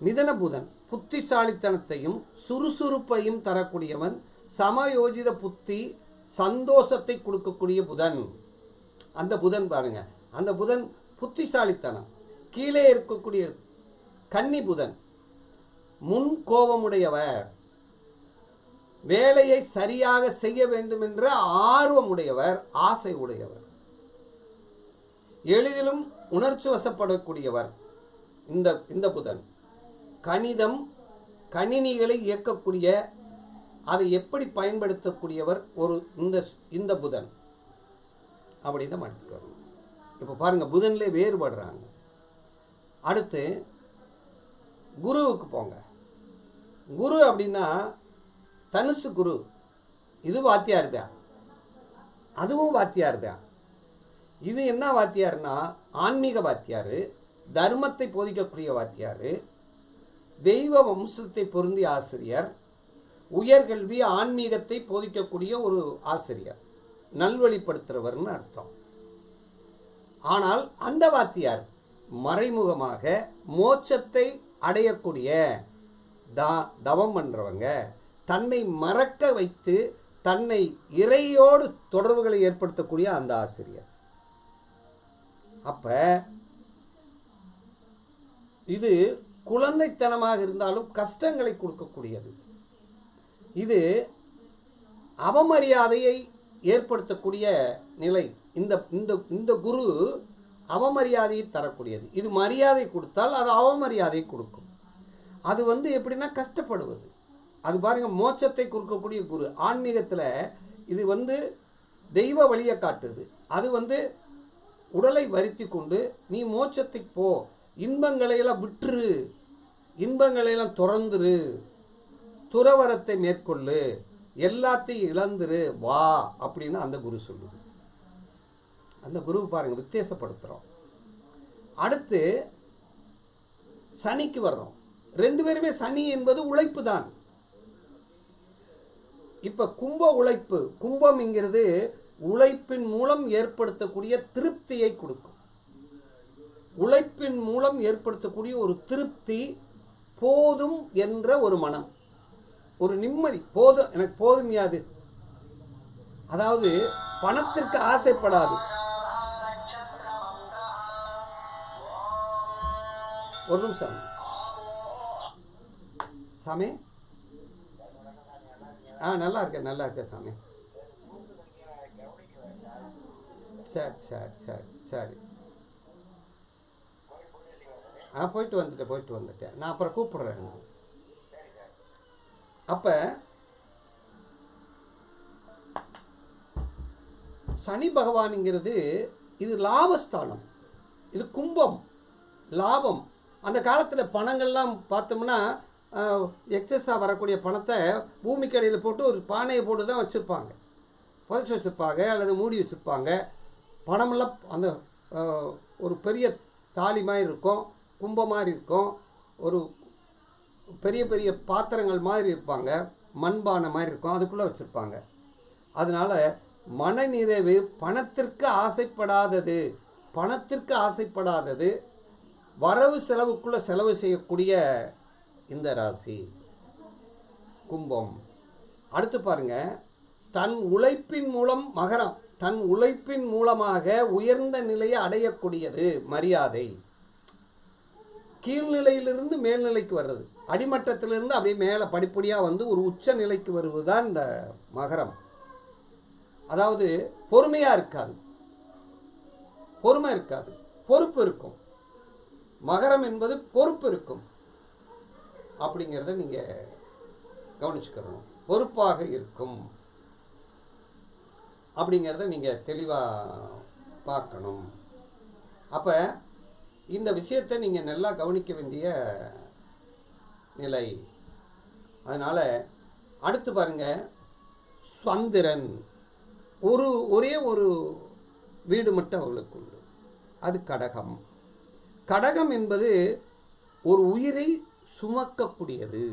மிதன புதன் புத்திசாலித்தனத்தையும் சுறுசுறுப்பையும் தரக்கூடியவன், சமயோஜித புத்தி, சந்தோஷத்தை கொடுக்கக்கூடிய புதன். அந்த புதன் பாருங்க, அந்த புதன் புத்திசாலித்தனம். கீழே இருக்கக்கூடிய கன்னி புதன் முன் கோபமுடையவர், வேலையை சரியாக செய்ய வேண்டும் என்ற ஆர்வமுடையவர், ஆசை உடையவர், எளிதிலும் உணர்ச்சி வசப்படக்கூடியவர். இந்த புதன் கணிதம், கணினிகளை இயக்கக்கூடிய, அதை எப்படி பயன்படுத்தக்கூடியவர் ஒரு இந்த புதன் அப்படின்னு நம்ம எடுத்துக்கிறோம். இப்போ பாருங்க, புதன்லே வேறுபடுறாங்க. அடுத்து குருவுக்கு போங்க. குரு அப்படின்னா தனுசு குரு, இது வாத்தியார் தான், அதுவும் வாத்தியார் தான். இது என்ன வாத்தியார்னா ஆன்மீக வாத்தியார், தர்மத்தை போதிக்கக்கூடிய வாத்தியார், தெய்வ வம்சத்தை பொருந்திய ஆசிரியர், உயர்கல்வி ஆன்மீகத்தை போதிக்கக்கூடிய ஒரு ஆசிரியர், நல்வழிப்படுத்துகிறவர்னு அர்த்தம். ஆனால் அந்த வாத்தியார் மறைமுகமாக மோட்சத்தை அடையக்கூடிய தவம் பண்ணுறவங்க, தன்னை மறக்க வைத்து தன்னை இறையோடு தொடர்புகளை ஏற்படுத்தக்கூடிய அந்த ஆசிரியர். அப்ப இது குழந்தைத்தனமாக இருந்தாலும் கஷ்டங்களை கொடுக்கக்கூடியது. இது அவமரியாதையை ஏற்படுத்தக்கூடிய நிலை. இந்த குரு அவமரியாதையை தரக்கூடியது. இது மரியாதை கொடுத்தால் அது அவமரியாதையை கொடுக்கும். அது எப்படின்னா கஷ்டப்படுவது. அது பாருங்க, மோட்சத்தை கொடுக்கக்கூடிய குரு. ஆன்மீகத்தில் இது தெய்வ வழியை காட்டுது. அது உடலை வருத்தி கொண்டு நீ மோட்சத்துக்கு போ, இன்பங்களையெல்லாம் விட்டுரு, இன்பங்களையெல்லாம் துறந்துரு, துறவரத்தை மேற்கொள்ளு, எல்லாத்தையும் இழந்துரு, வா அப்படின்னு அந்த குரு சொல்லுது. அந்த குருவை பாருங்க, வித்தியாசப்படுத்துகிறோம். அடுத்து சனிக்கு வர்றோம். 2 பேருமே, சனி என்பது உழைப்பு தான். இப்போ கும்ப உழைப்பு, கும்பம்ங்கிறது உழைப்பின் மூலம் ஏற்படுத்தக்கூடிய திருப்தியை கொடுக்கும். உழைப்பின் மூலம் ஏற்படுத்தக்கூடிய ஒரு திருப்தி, போதும் என்ற ஒரு மனம், ஒரு நிம்மதி. போதும், எனக்கு போதுமையாது. அதாவது பணத்திற்கு ஆசைப்படாது. ஒரு நிமிஷம் சாமி. நல்லா இருக்கேன் சாமி. சரி. போயிட்டு வந்துட்டேன். நான் அப்புறம் கூப்பிடுறேன். அப்போ சனி பகவானுங்கிறது இது லாபஸ்தானம், இது கும்பம், லாபம். அந்த காலத்தில் பணங்கள்லாம் பார்த்தோம்னா எக்ஸஸாக வரக்கூடிய பணத்தை பூமிக்கு அடியில் போட்டு ஒரு பானையை போட்டு தான் வச்சுருப்பாங்க, புதைச்சி வச்சுருப்பாங்க அல்லது மூடி வச்சுருப்பாங்க. பணமெல்லாம் அந்த ஒரு பெரிய தாலி மாதிரி இருக்கும், கும்பம் மாதிரி இருக்கும், ஒரு பெரிய பெரிய பாத்திரங்கள் மாதிரி இருப்பாங்க, மண்பானை மாதிரி இருக்கும், அதுக்குள்ளே வச்சுருப்பாங்க. அதனால் மனநிறைவு பணத்திற்கு ஆசைப்படாதது, வரவு செலவுக்குள்ளே செலவு செய்யக்கூடிய இந்த ராசி கும்பம். அடுத்து பாருங்க, தன் உழைப்பின் மூலம் மகரம், தன் உழைப்பின் மூலமாக உயர்ந்த நிலையை அடையக்கூடியது மரியாதை. கீழ்நிலையிலிருந்து மேல்நிலைக்கு வர்றது. அடிமட்டத்திலிருந்து அப்படியே மேலே படிப்படியாக வந்து ஒரு உச்ச நிலைக்கு வருவது தான் இந்த மகரம். அதாவது பொறுமையாக இருக்காது, பொறுமை இருக்காது, பொறுப்பு இருக்கும். மகரம் என்பது பொறுப்பு இருக்கும் அப்படிங்கிறத நீங்கள் கவனிச்சுக்கிறணும். பொறுப்பாக இருக்கும் அப்படிங்கிறத நீங்கள் தெளிவாக பார்க்கணும். அப்போ இந்த விஷயத்தை நீங்கள் நல்லா கவனிக்க வேண்டிய நிலை. அதனால் அடுத்து பாருங்கள், சந்திரன் ஒரே ஒரு வீடு மட்டும் அவர்களுக்கு உண்டு, அது கடகம். கடகம் என்பது ஒரு உயிரை சுமக்கக்கூடியது,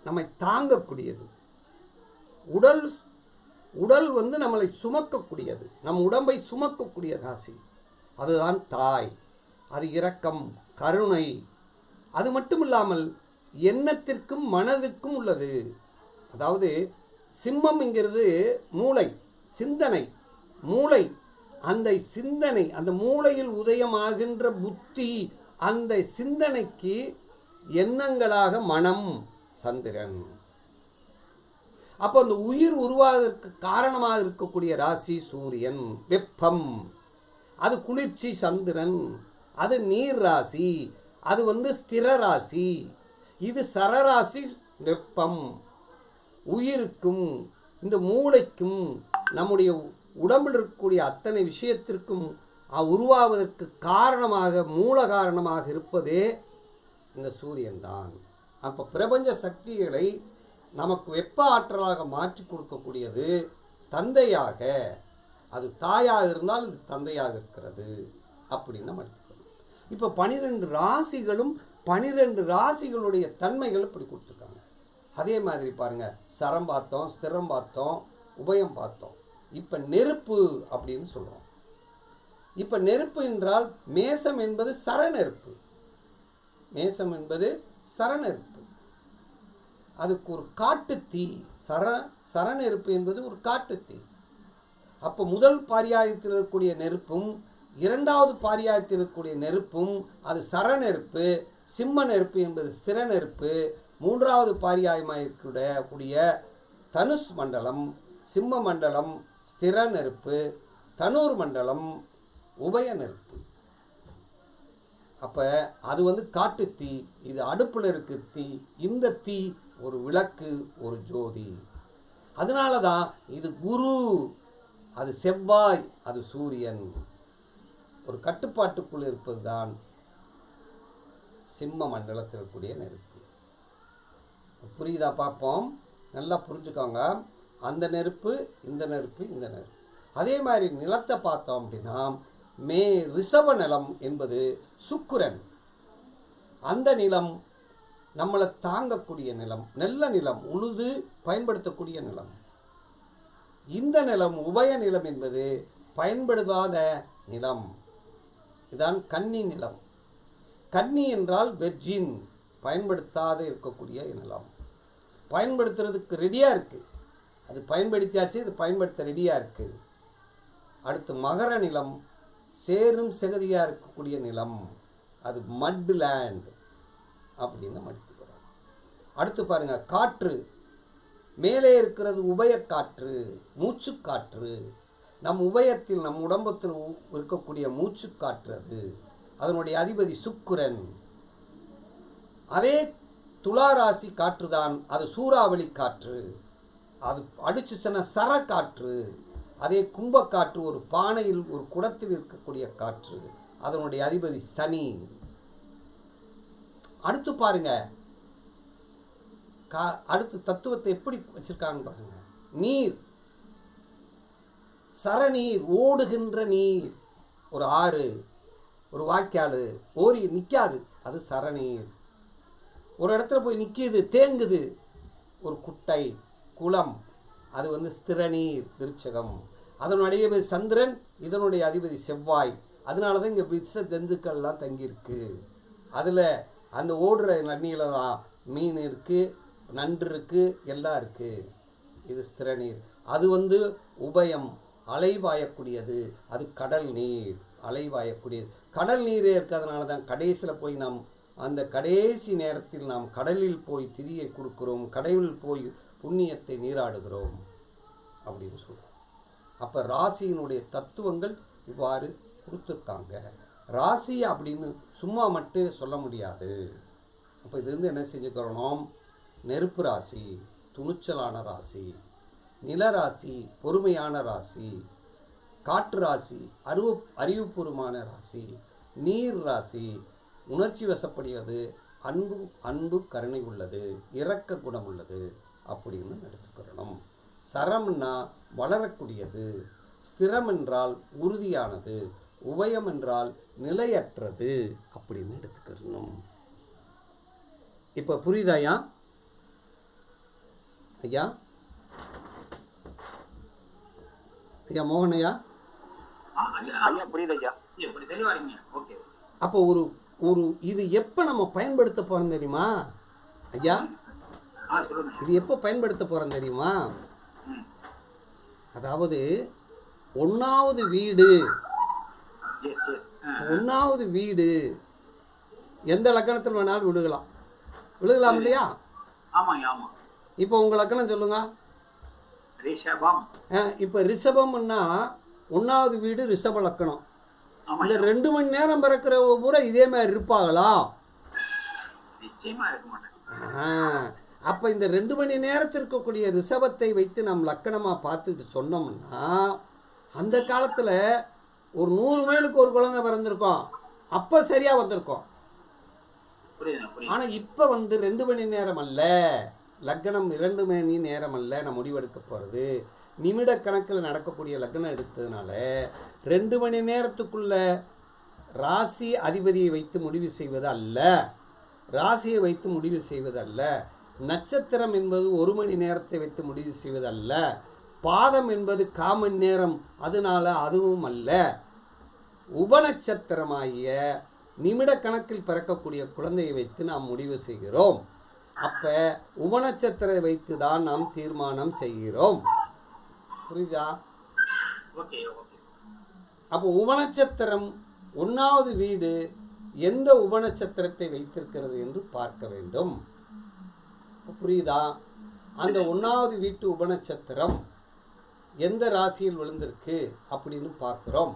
நம்மை தாங்கக்கூடியது. உடல் வந்து நம்மளை சுமக்கக்கூடியது, நம் உடம்பை சுமக்கக்கூடிய ராசி. அதுதான் தாய். அது இரக்கம், கருணை. அது மட்டும் இல்லாமல் எண்ணத்திற்கும் மனதுக்கும் உள்ளது. அதாவது சிம்மம்ங்கிறது மூளை, சிந்தனை, மூளை. அந்த சிந்தனை, அந்த மூளையில் உதயமாகின்ற புத்தி, அந்த சிந்தனைக்கு எண்ணங்களாக மனம் சந்திரன். அப்போ அந்த உயிர் உருவாவதற்கு காரணமாக இருக்கக்கூடிய ராசி சூரியன், வெப்பம். அது குளிர்ச்சி சந்திரன். அது நீர் ராசி, அது வந்து ஸ்திர ராசி. இது சரராசி வெப்பம். உயிருக்கும் இந்த மூளைக்கும் நம்முடைய உடம்பில் இருக்கக்கூடிய அத்தனை விஷயத்திற்கும் உருவாவதற்கு காரணமாக, மூல காரணமாக இருப்பதே இந்த சூரியன் தான். அப்போ பிரபஞ்ச சக்திகளை நமக்கு வெப்ப ஆற்றலாக மாற்றி கொடுக்கக்கூடியது தந்தையாக, அது தாயாக இருந்தால் இது தந்தையாக இருக்கிறது அப்படின்னு நம்ம எடுத்துக்கணும். இப்போ 12 ராசிகளும் 12 ராசிகளுடைய தன்மைகள் இப்படி கொடுத்துருக்காங்க. அதே மாதிரி பாருங்கள், சரம் பார்த்தோம், ஸ்திரம் பார்த்தோம், உபயம் பார்த்தோம். இப்போ நெருப்பு அப்படின்னு சொல்கிறோம். இப்போ நெருப்பு என்றால் மேசம் என்பது சரநெருப்பு. மேசம் என்பது சரநெருப்பு. அதுக்கு ஒரு காட்டுத்தீ. சரநெருப்பு என்பது ஒரு காட்டுத்தீ. அப்போ முதல் பாரியாயத்தில் இருக்கக்கூடிய நெருப்பும் இரண்டாவது பாரியாயத்தில் இருக்கக்கூடிய நெருப்பும் அது சரநெருப்பு. சிம்ம நெருப்பு என்பது ஸ்திர நெருப்பு. மூன்றாவது பாரியாயமாக இருக்கக்கூடிய தனுஷ் மண்டலம், சிம்ம மண்டலம் ஸ்திர நெருப்பு, தனூர் மண்டலம் உபய நெருப்பு. அப்போ அது வந்து காட்டுத்தீ, இது அடுப்பில் இருக்கு தீ. இந்த தீ ஒரு விளக்கு, ஒரு ஜோதி. அதனால தான் இது குரு, அது செவ்வாய், அது சூரியன். ஒரு கட்டுப்பாட்டுக்குள் இருப்பது தான் சிம்ம மண்டலத்தில் இருக்கக்கூடிய நெருப்பு. புரியுதா? பார்ப்போம், நல்லா புரிஞ்சுக்கோங்க. அந்த நெருப்பு, இந்த நெருப்பு, இந்த நெருப்பு. அதே மாதிரி நிலத்தை பார்த்தோம் அப்படின்னா ரிஷப நிலம் என்பது சுக்கிரன். அந்த நிலம் நம்மளை தாங்கக்கூடிய நிலம், நல்ல நிலம், உழுது பயன்படுத்தக்கூடிய நிலம். இந்த நிலம் உபய நிலம் என்பது பயன்படுத்தாத நிலம். இதுதான் கன்னி நிலம். கன்னி என்றால் வெர்ஜின், பயன்படுத்தாத இருக்கக்கூடிய நிலம். பயன்படுத்துறதுக்கு ரெடியாக இருக்குது, அது பயன்படுத்தியாச்சு, இது பயன்படுத்த ரெடியாக இருக்குது. அடுத்து மகர நிலம், சேரும் செகதியாக இருக்கக்கூடிய நிலம், அது மட் லேண்ட் அப்படின்னு மடித்துக்கிறோம். அடுத்து பாருங்கள், காற்று. மேலே இருக்கிறது உபய காற்று, மூச்சு காற்று. நம் உபயத்தில், நம் உடம்பத்தில் இருக்கக்கூடிய மூச்சு காற்று அது. அதனுடைய அதிபதி சுக்கிரன். அதே துளாராசி காற்று தான், அது சூறாவளி காற்று. அது அடிச்சுச்சுன்னா சர காற்று. அதே கும்பக்காற்று ஒரு பானையில், ஒரு குடத்தில் இருக்கக்கூடிய காற்று. அதனுடைய அதிபதி சனி. அடுத்து பாருங்க, அடுத்து தத்துவத்தை எப்படி வச்சிருக்காங்க பாருங்க. நீர், சரநீர், ஓடுகின்ற நீர். ஒரு ஆறு, ஒரு வாய்க்கால் ஓரி நிற்காது, அது சரநீர். ஒரு இடத்துல போய் நிற்கிது, தேங்குது, ஒரு குட்டை, குளம், அது வந்து ஸ்திரநீர், விருச்சகம். அதனுடைய அதிபதி சந்திரன், இதனுடைய அதிபதி செவ்வாய். அதனால தான் இங்கே விஷ ஜந்துக்கள்லாம் தங்கியிருக்கு. அதில் அந்த ஓடுற நன்னியில் தான் மீன் இருக்குது, நன்று இருக்குது, எல்லாம் இருக்குது. இது ஸ்திரநீர். அது வந்து உபயம், அலைவாயக்கூடியது. அது கடல் நீர், அலைவாயக்கூடியது. கடல் நீரே இருக்கிறதுனால தான் கடைசியில் போய் நாம் அந்த கடைசி நேரத்தில் நாம் கடலில் போய் திதியை கொடுக்கிறோம், கடலில் போய் புண்ணியத்தை நீராடுகிறோம் அப்படின்னு சொல்கிறோம். அப்போ ராசியினுடைய தத்துவங்கள் இவ்வாறு கொடுத்துருக்காங்க. ராசி அப்படின்னு சும்மா மட்டும் சொல்ல முடியாது. அப்போ இது வந்து என்ன செஞ்சுக்கிறோம், நெருப்பு ராசி துணிச்சலான ராசி, நிலராசி பொறுமையான ராசி, காற்று ராசி அறிவுபூர்வமான ராசி, நீர் ராசி உணர்ச்சி வசப்படுவது, அன்பு கருணை உள்ளது, இரக்க குணம் உள்ளது அப்படின்னு எடுத்துக்கிறணும். சரம்னா வளரக்கூடியது, ஸ்திரம் என்றால் உறுதியானது, உபயம் என்றால் நிலையற்றது அப்படின்னு எடுத்துக்கிறணும். இப்போ புரியுதாயா ஐயா? ஐயா மோகனையா? புரியுது ஐயா. தெளிவா இருக்கீங்க. ஓகே. அப்போ ஒரு இது எப்போ நம்ம பயன்படுத்த போகிறோம் தெரியுமா ஐயா? இது எப்போ பயன்படுத்த போகிறோம் தெரியுமா? அதாவது ஒன்றாவது வீடு எந்த லக்கணத்தில் வேணாலும் விழுகலாம் இல்லையா? இப்போ உங்கள் லக்கணம் சொல்லுங்க. ரிஷபம். இப்போ ரிஷபம்னா ஒன்றாவது வீடு ரிஷப லக்கணம். இந்த 2 மணி நேரம் பிறக்கிறவங்க பூரா இதே மாதிரி இருப்பாங்களா? நிச்சயமா இருக்க மாட்டாங்க. அப்போ இந்த 2 மணி நேரத்தில் இருக்கக்கூடிய ரிஷபத்தை வைத்து நம்ம லக்கணமாக பார்த்துட்டு சொன்னோம்னா, அந்த காலத்தில் ஒரு 100 மைலுக்கு ஒரு குழந்தை பிறந்திருக்கோம், அப்போ சரியாக வந்திருக்கோம். ஆனால் இப்போ வந்து 2 மணி நேரம் அல்ல, லக்னம் 2 மணி நேரம் அல்ல நான் முடிவெடுக்க போகிறது. நிமிட கணக்கில் நடக்கக்கூடிய லக்னம் எடுத்ததுனால 2 மணி நேரத்துக்குள்ள ராசி அதிபதியை வைத்து முடிவு செய்வது அல்ல, ராசியை வைத்து முடிவு செய்வது அல்ல, நட்சத்திரம் என்பது 1 மணி நேரத்தை வைத்து முடிவு செய்வது அல்ல, பாதம் என்பது 1/4 மணி நேரம், அதனால அதுவும் அல்ல. உபநட்சத்திரமாகிய நிமிட கணக்கில் பிறக்கக்கூடிய குழந்தையை வைத்து நாம் முடிவு செய்கிறோம். அப்போ உபநட்சத்திரத்தை வைத்து தான் நாம் தீர்மானம் செய்கிறோம். புரியுதா? அப்போ உபநட்சத்திரம் 1வது வீடு எந்த உபநட்சத்திரத்தை வைத்திருக்கிறது என்று பார்க்க வேண்டும். புரியுதா? அந்த 1வது வீட்டு உபநட்சத்திரம் எந்த ராசியில் விழுந்திருக்கு அப்படின்னு பார்க்குறோம்.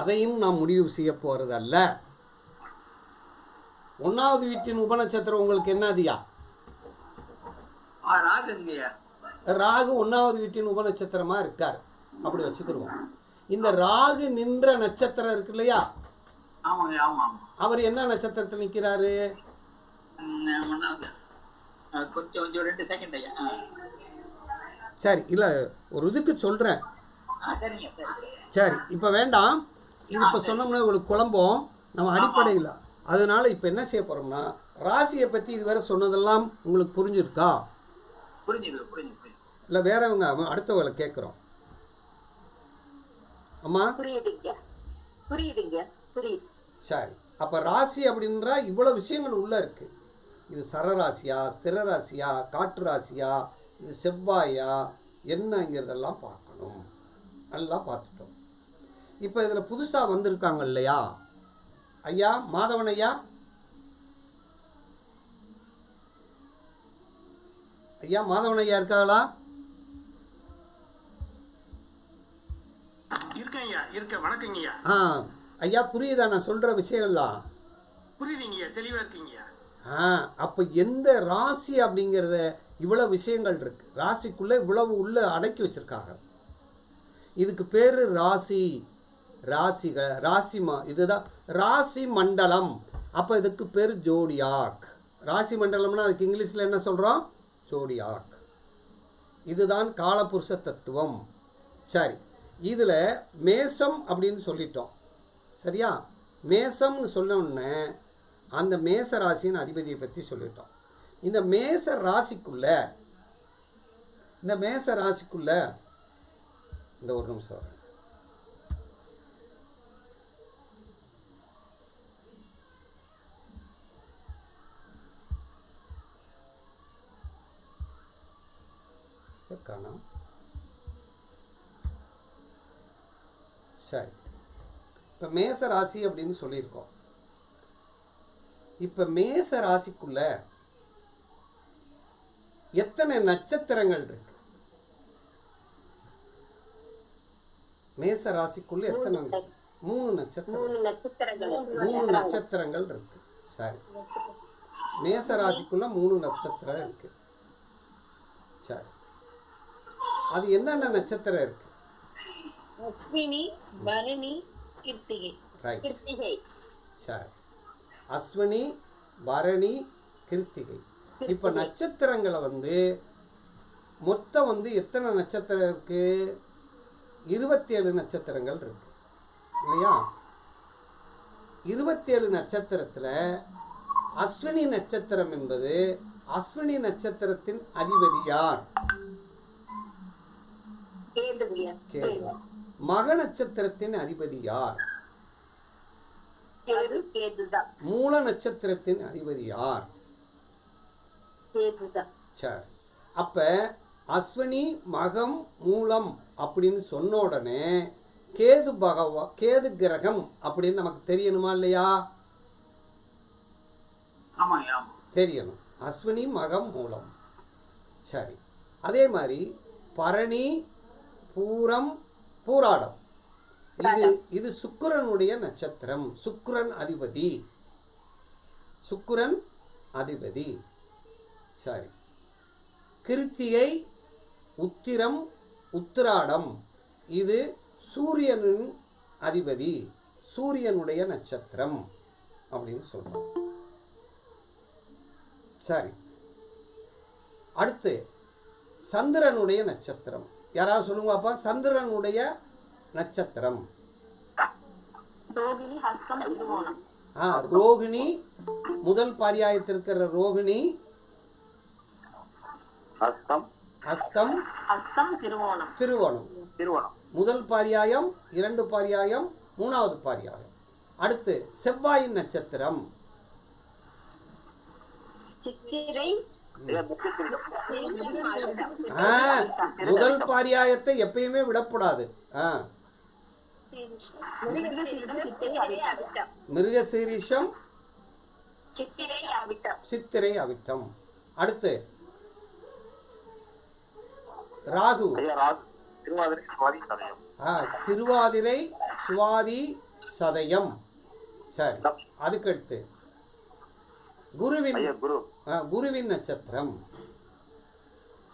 அதையும் நாம் முடிவு செய்ய போகிறது அல்ல. 1வது வீட்டின் உபநட்சத்திரம் உங்களுக்கு என்னதியா? ராகு 1வது வீட்டின் உபநட்சத்திரமாக இருக்கார், அப்படி வச்சுக்கிடுவோம். இந்த ராகு நின்ற நட்சத்திரம் இருக்கு இல்லையா, அவர் என்ன நட்சத்திரத்தில் நிற்கிறாரு? சரி, இல்லை ஒரு இதுக்கு சொல்கிறேன். சரி, இப்போ வேண்டாம், இது இப்போ சொன்னோம்னா உங்களுக்கு குழம்பும் நம்ம அடிப்படையில். அதனால் இப்போ என்ன செய்ய போகிறோம்னா, ராசியை பற்றி இதுவரை சொன்னதெல்லாம் உங்களுக்கு புரிஞ்சிருக்கா? இல்லை வேறவங்க அடுத்தவங்களை கேட்குறோம். அம்மா புரியுதுங்க. சரி, அப்போ ராசி அப்படின்றா இவ்வளோ விஷயங்கள் உள்ளே இருக்குது. இது சரராசியா, ஸ்திர ராசியா, காற்று ராசியா, இது செவ்வாயா என்னங்கிறதெல்லாம் பார்க்கணும். நல்லா பார்த்துட்டோம். இப்போ இதில் புதுசாக வந்திருக்காங்க இல்லையா ஐயா, மாதவன் ஐயா? ஐயா மாதவன் ஐயா இருக்காங்களா? வணக்கங்கய்யா. ஐயா புரியுதா நான் சொல்கிற விஷயம்லாம்? புரியுதுங்கய்யா, தெளிவாக இருக்கீங்கய்யா. அப்போ எந்த ராசி அப்படிங்கிறத இவ்வளோ விஷயங்கள் இருக்குது, ராசிக்குள்ளே இவ்வளவு உள்ள அடக்கி வச்சுருக்காங்க. இதுக்கு பேர் ராசிகள், இதுதான் ராசி மண்டலம். அப்போ இதுக்கு பேர் ஜோடியாக். ராசி மண்டலம்னா அதுக்கு இங்கிலீஷில் என்ன சொல்கிறோம்? ஜோடியாக். இதுதான் காலபுருஷ தத்துவம். சரி, இதில் மேசம் அப்படின்னு சொல்லிட்டோம் சரியா? மேசம்னு சொன்னோடனே அந்த மேச ராசியின் அதிபதியை பற்றி சொல்லிட்டோம். இந்த மேச ராசிக்குள்ள இந்த ஒரு நிமிஷம் வரேன். காணோம். சரி, இப்போ மேச ராசி அப்படின்னு சொல்லியிருக்கோம். இப்போ மேச ராசிக்குள்ள எத்தனை நட்சத்திரங்கள் இருக்கு? மேச ராசிக்குள்ள எத்தனை 3 நட்சத்திரம் 3 நட்சத்திரங்கள் 3 நட்சத்திரங்கள் இருக்கு. சரி, மேச ராசிக்குள்ள 3 நட்சத்திரம் இருக்கு. சரி, அது என்னென்ன நட்சத்திரம் இருக்கு? அஸ்வினி, பரணி, கிருத்திகை. ரைட். கிருத்திகை. சரி, அஸ்வினி, பரணி, கிருத்திகை. இப்போ நட்சத்திரங்களை மொத்தம் எத்தனை நட்சத்திரம் இருக்கு? 27 நட்சத்திரங்கள் இருக்கு இல்லையா? 27 நட்சத்திரத்தில் அஸ்வினி நட்சத்திரம் என்பது அஸ்வினி நட்சத்திரத்தின் அதிபதி யார்? கேது. மக நட்சத்திரத்தின் அதிபதி யார்? மூல நட்சத்திரத்தின் அதிபதி யார்? சரி, அப்ப அஸ்வினி, மகம், மூலம் அப்படின்னு சொன்ன உடனே கேது கிரகம் அப்படின்னு நமக்கு தெரியணுமா இல்லையா? தெரியணும். அஸ்வினி, மகம், மூலம். சரி, அதே மாதிரி பரணி, பூரம், பூராடம், இது சுக்கிரனுடைய நட்சத்திரம். சுக்கிரன் அதிபதி. சரி, கிருத்திகை, உத்திரம், உத்திராடம், இது சூரியனின் அதிபதி, சூரியனுடைய நட்சத்திரம் அப்படின்னு சொல்றோம். சரி, அடுத்து சந்திரனுடைய நட்சத்திரம். யாராவது சொல்லுங்க அப்பா, சந்திரனுடைய நட்சத்திரம். ரோகிணி, ஹஸ்தம், திருவோணம். ரோகிணி, முதல் பர்யாயத்தில் இருக்கிற ரோகிணி, ஹஸ்தம், திருவோணம். முதல் பர்யாயம், 2 பர்யாயம், 3வது பர்யாயம். அடுத்து செவ்வாயின் நட்சத்திரம். முதல் பர்யாயத்தை எப்பயுமே விடக்கூடாது. மிருகசீரிஷம், சித்திரை, அவிட்டம். அடுத்து ராகு. திருவாதிரை, சுவாதி, சதயம். சரி, அதுக்கடுத்து குருவின் நட்சத்திரம்.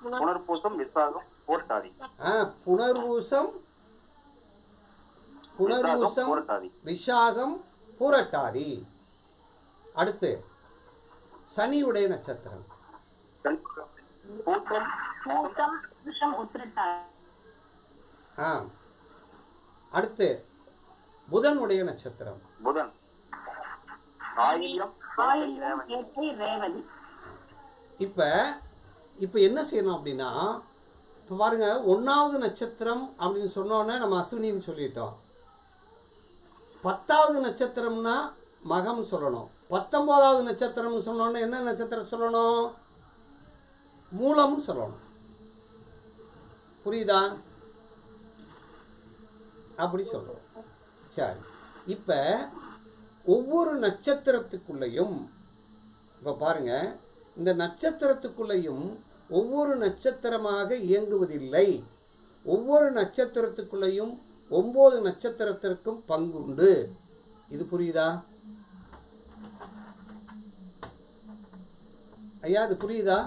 புனர்பூசம், விசாகம், பூரட்டாதி. அடுத்து சனியுடைய நட்சத்திரம். அடுத்து புதனுடைய நட்சத்திரம். இப்ப என்ன செய்யணும் அப்படின்னா, இப்ப பாருங்க, 1வது நட்சத்திரம் அப்படின்னு சொன்னோன்னே நம்ம அஸ்வினின்னு சொல்லிட்டோம். 10வது நட்சத்திரம்னா மகம் சொல்லணும். 19வது நட்சத்திரம்னு சொன்னோன்னே என்ன நட்சத்திரம் சொல்லணும்? மூலம்னு சொல்லணும். புரியுதா? அப்படி சொல்றோம். சரி, இப்ப ஒவ்வொரு நட்சத்திரத்துக்குள்ளேயும் இப்ப பாருங்க, இந்த நட்சத்திரத்துக்குள்ளேயும் ஒவ்வொரு நட்சத்திரமாக இயங்குவதில்லை. ஒவ்வொரு நட்சத்திரத்துக்குள்ளேயும் 9 நட்சத்திரத்திற்கும் பங்குண்டு. இது புரியுதா ஐயா? இது புரியுதா?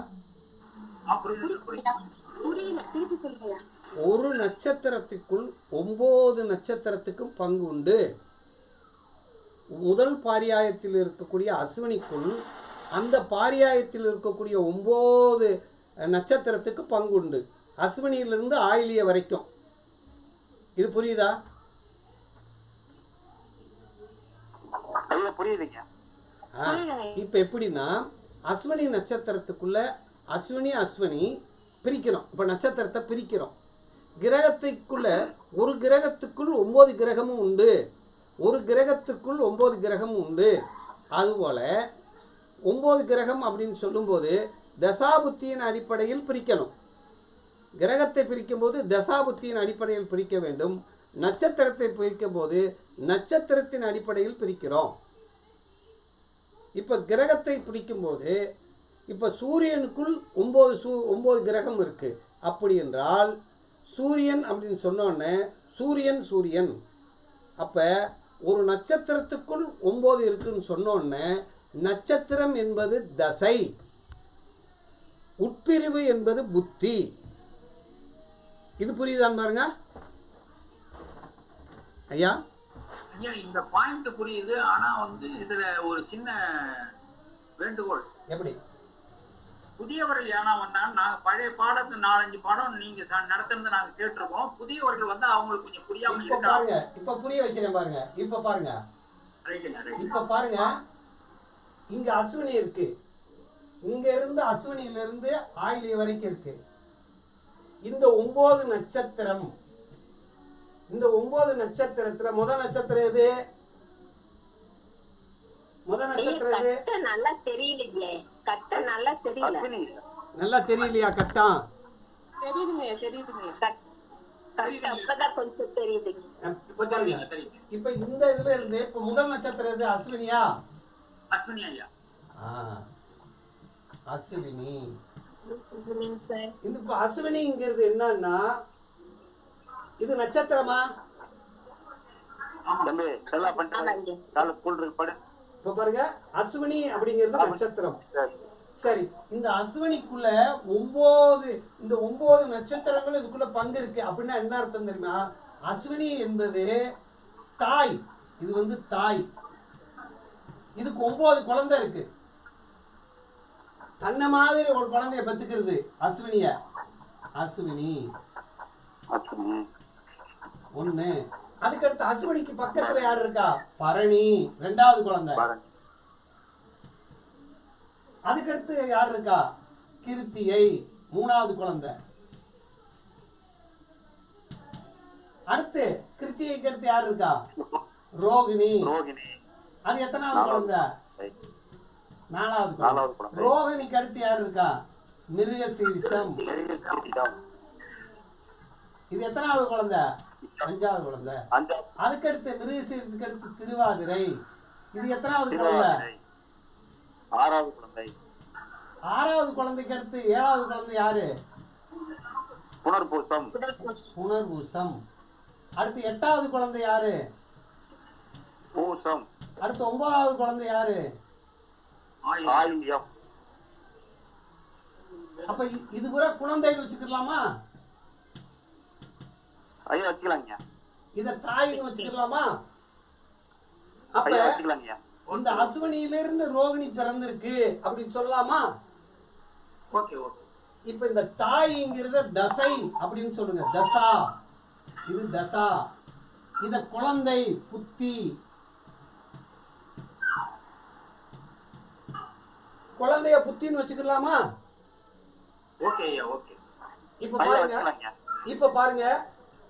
ஒரு நட்சத்திரத்துக்குள் 9 நட்சத்திரத்துக்கும் பங்கு உண்டு. முதல் பாரியாயத்தில் இருக்கக்கூடிய அஸ்வினிக்குள் அந்த பாரியாயத்தில் இருக்கக்கூடிய 9 நட்சத்திரத்துக்கு பங்கு உண்டு. அஸ்வினியிலிருந்து ஆயிலிய வரைக்கும். இது புரியுதா? புரியுதுங்க. இப்ப எப்படின்னா, அஸ்வினி நட்சத்திரத்துக்குள்ள அஸ்வினி பிரிக்கிறோம். இப்ப நட்சத்திரத்தை பிரிக்கிறோம். கிரகத்துக்குள்ள ஒரு கிரகத்துக்குள் 9 கிரகமும் உண்டு. ஒரு கிரகத்துக்குள் 9 கிரகமும் உண்டு. அதுபோல 9 கிரகம் அப்படின்னு சொல்லும்போது தசாபுத்தியின் அடிப்படையில் பிரிக்கணும். கிரகத்தை பிரிக்கும் போது தசாபுத்தியின் அடிப்படையில் பிரிக்க வேண்டும். நட்சத்திரத்தை பிரிக்கும் போது நட்சத்திரத்தின் அடிப்படையில் பிரிக்கிறோம். இப்போ கிரகத்தை பிடிக்கும்போது இப்போ சூரியனுக்குள் 9 கிரகம் இருக்குது. அப்படி என்றால் சூரியன் அப்படின்னு சொன்னோடனே சூரியன் அப்போ ஒரு நட்சத்திரத்துக்குள் 9 இருக்குன்னு சொன்னோடனே நட்சத்திரம் என்பது தசை, உட்பிரிவு என்பது புத்தி. இது புரியுதான் பாருங்க ஐயா. ஐயா இந்த பாயிண்ட் புரியுது. ஆனா இதுல ஒரு சின்ன வேண்டுகோள். எப்படி? புதியவர்கள் ஏன்னா வந்தாங்க, நாங்க பழைய பாடத்து 4-5 பாடம் நீங்க நடத்துறது நாங்க கேட்டிருக்கோம். புதியவர்கள் அவங்களுக்கு கொஞ்சம் புரியாம இப்ப பாருங்க, இப்ப புரிய வைக்கிறேன் பாருங்க. இப்ப பாருங்க, இப்ப பாருங்க, இங்க அஸ்வினி இருக்கு, இங்க இருந்து அஸ்வினியில இருந்து ஆயிலி வரைக்கும் இருக்கு. இந்த 9 நட்சத்திரம், இந்த 9 நட்சத்திரத்துல முதல் நட்சத்திரம் எது? நல்லா தெரியலையே. கட்ட நல்லா தெரியல. நல்லா தெரியலையா? கட்டம் கொஞ்சம் தெரியுதுங்க. இப்ப இந்த இதுல இருந்து இப்ப முதல் நட்சத்திரம் எது? அஸ்வினியா? அஸ்வினி. இந்த அஸ்வினிங்கிறது என்னன்னா இது நட்சத்திரமா? இப்ப பாருங்க, அஸ்வினி அப்படிங்கிறது நட்சத்திரம். சரி, இந்த அஸ்வினிக்குள்ள 9 நட்சத்திரங்கள் இதுக்குள்ள பங்கு இருக்கு. அப்படின்னா என்ன அர்த்தம் தெரியுமா? அஸ்வினி என்பது தாய், இது தாய். இதுக்கு 9 குழந்தை இருக்கு. தன்னை மாதிரி ஒரு குழந்தைய பெத்துக்கிறது அஸ்வினிய. அஸ்வினி ஒண்ணு. அதுக்கடுத்து அஸ்வினிக்கு பக்கத்துல யார் இருக்கா? பரணி, 2வது குழந்தை. அதுக்கடுத்து யார் இருக்கா? கிருத்தியை, 3வது குழந்தை. அடுத்து கிருத்திகைக்கு அடுத்து யார் இருக்கா? ரோகிணி. அது எத்தனாவது குழந்தை? 4வது குழந்தை. ரோகிணிக்கு அடுத்து யார் இருக்கா? மிருகசீரிஷம். இது எத்தனாவது குழந்தை? 5வது குழந்தை. அதுக்கடுத்து மிருகசீரிஷத்துக்கு அடுத்து திருவாதிரை. இது எத்தனாவது குழந்தை? 6வது குழந்தை. 6வது குழந்தைக்கு அடுத்து 7வது குழந்தை யாரு? புனர்பூசம். அடுத்து 8வது குழந்தை யாரு? பூசம். அடுத்து 9வது குழந்தை யாரு? ஆயில்யம். அப்ப இது பூரா குழந்தைன்னு வச்சுக்கலாமா? ஐயா வச்சுக்கலாங்க. இத தாயின்னு வச்சுக்கலாமா? அப்ப இந்த அஸ்வினியிலிருந்து ரோகிணி பிறந்திருக்கு அப்படின்னு சொல்லலாமா? இப்ப இந்த தாய்ங்கிறத தசை அப்படின்னு சொல்லுங்க. தசா, இது தசா. இத குழந்தை, புத்தி. குழந்தைய புத்தின்னு வச்சுக்கலாமா? இப்ப பாருங்க,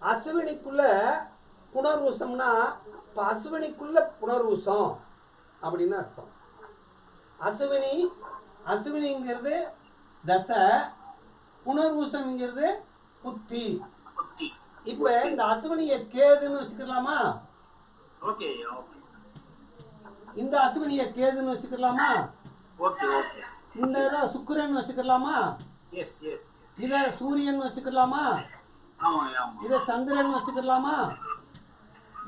அஸ்வினிக்குள்ள புனர்வூசம்னா இப்ப அஸ்வினிக்குள்ள புனர்வூசம் அப்படின்னு அர்த்தம். அஸ்வினிங்கிறது தசை, புனர்வூசம்ங்கிறது புத்தி. இப்ப இந்த அஸ்வினிய கேதுன்னு வச்சுக்கலாமா? இந்த அஸ்வினிய கேதுன்னு வச்சுக்கலாமா? இந்த சுக்கிரன் வச்சுக்கலாமா? இத சூரியன் வச்சுக்கலாமா? இத சந்திரன் வச்சுக்கலாமா?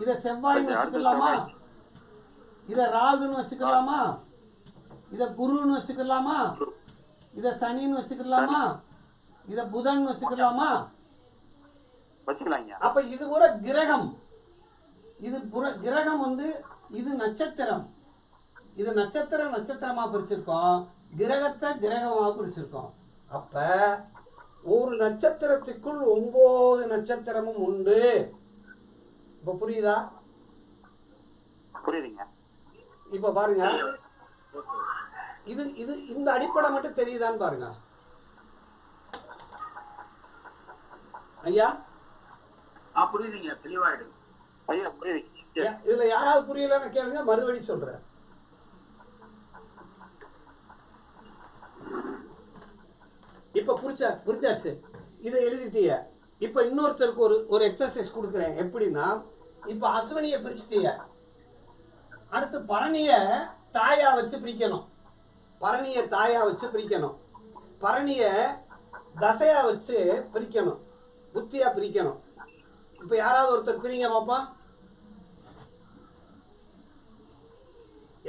இத செவ்வாய்ன்னு வச்சுக்கலாமா? இத ராகுன்னு வச்சுக்கலாமா? இத குருன்னு வச்சுக்கலாமா? இத சனின்னு வச்சுக்கலாமா? இத புதன் வச்சுக்கலாமா? அப்ப இது ஒரு கிரகம். இது கிரகம் இது நட்சத்திரம். இது நட்சத்திரமா பிரிச்சிருக்கோம், கிரகத்தை கிரகமா பிரிச்சிருக்கோம். அப்ப ஒரு நட்சத்திரத்துக்குள் 9 நட்சத்திரமும் உண்டு. இப்ப புரியுதா? புரியுதுங்க. இப்ப பாருங்க, இது இந்த அடிப்படை மட்டும் தெரியுதான்னு பாருங்க ஐயா. புரியுதுங்க, தெளிவாயிடுங்க ஐயா. புரியுதுங்க. இதுல யாராவது புரியலன்னு கேளுங்க, மறுபடி சொல்றேன். இப்ப புரிஞ்சாச்சு. இதை எழுதிட்டீங்க. இப்ப இன்னொருத்தருக்கு ஒரு எக்ஸசைஸ் கொடுக்குறேன். எப்படின்னா, இப்ப அஸ்வினிய பிரிச்சுட்டீங்க, அடுத்து பரணிய தாயா வச்சு பிரிக்கணும், பரணியை தாயா வச்சு பிரிக்கணும், பரணியை தசையா வச்சு பிரிக்கணும், புத்தியா பிரிக்கணும். இப்போ யாராவது ஒருத்தர் பிரிங்க பாப்பா,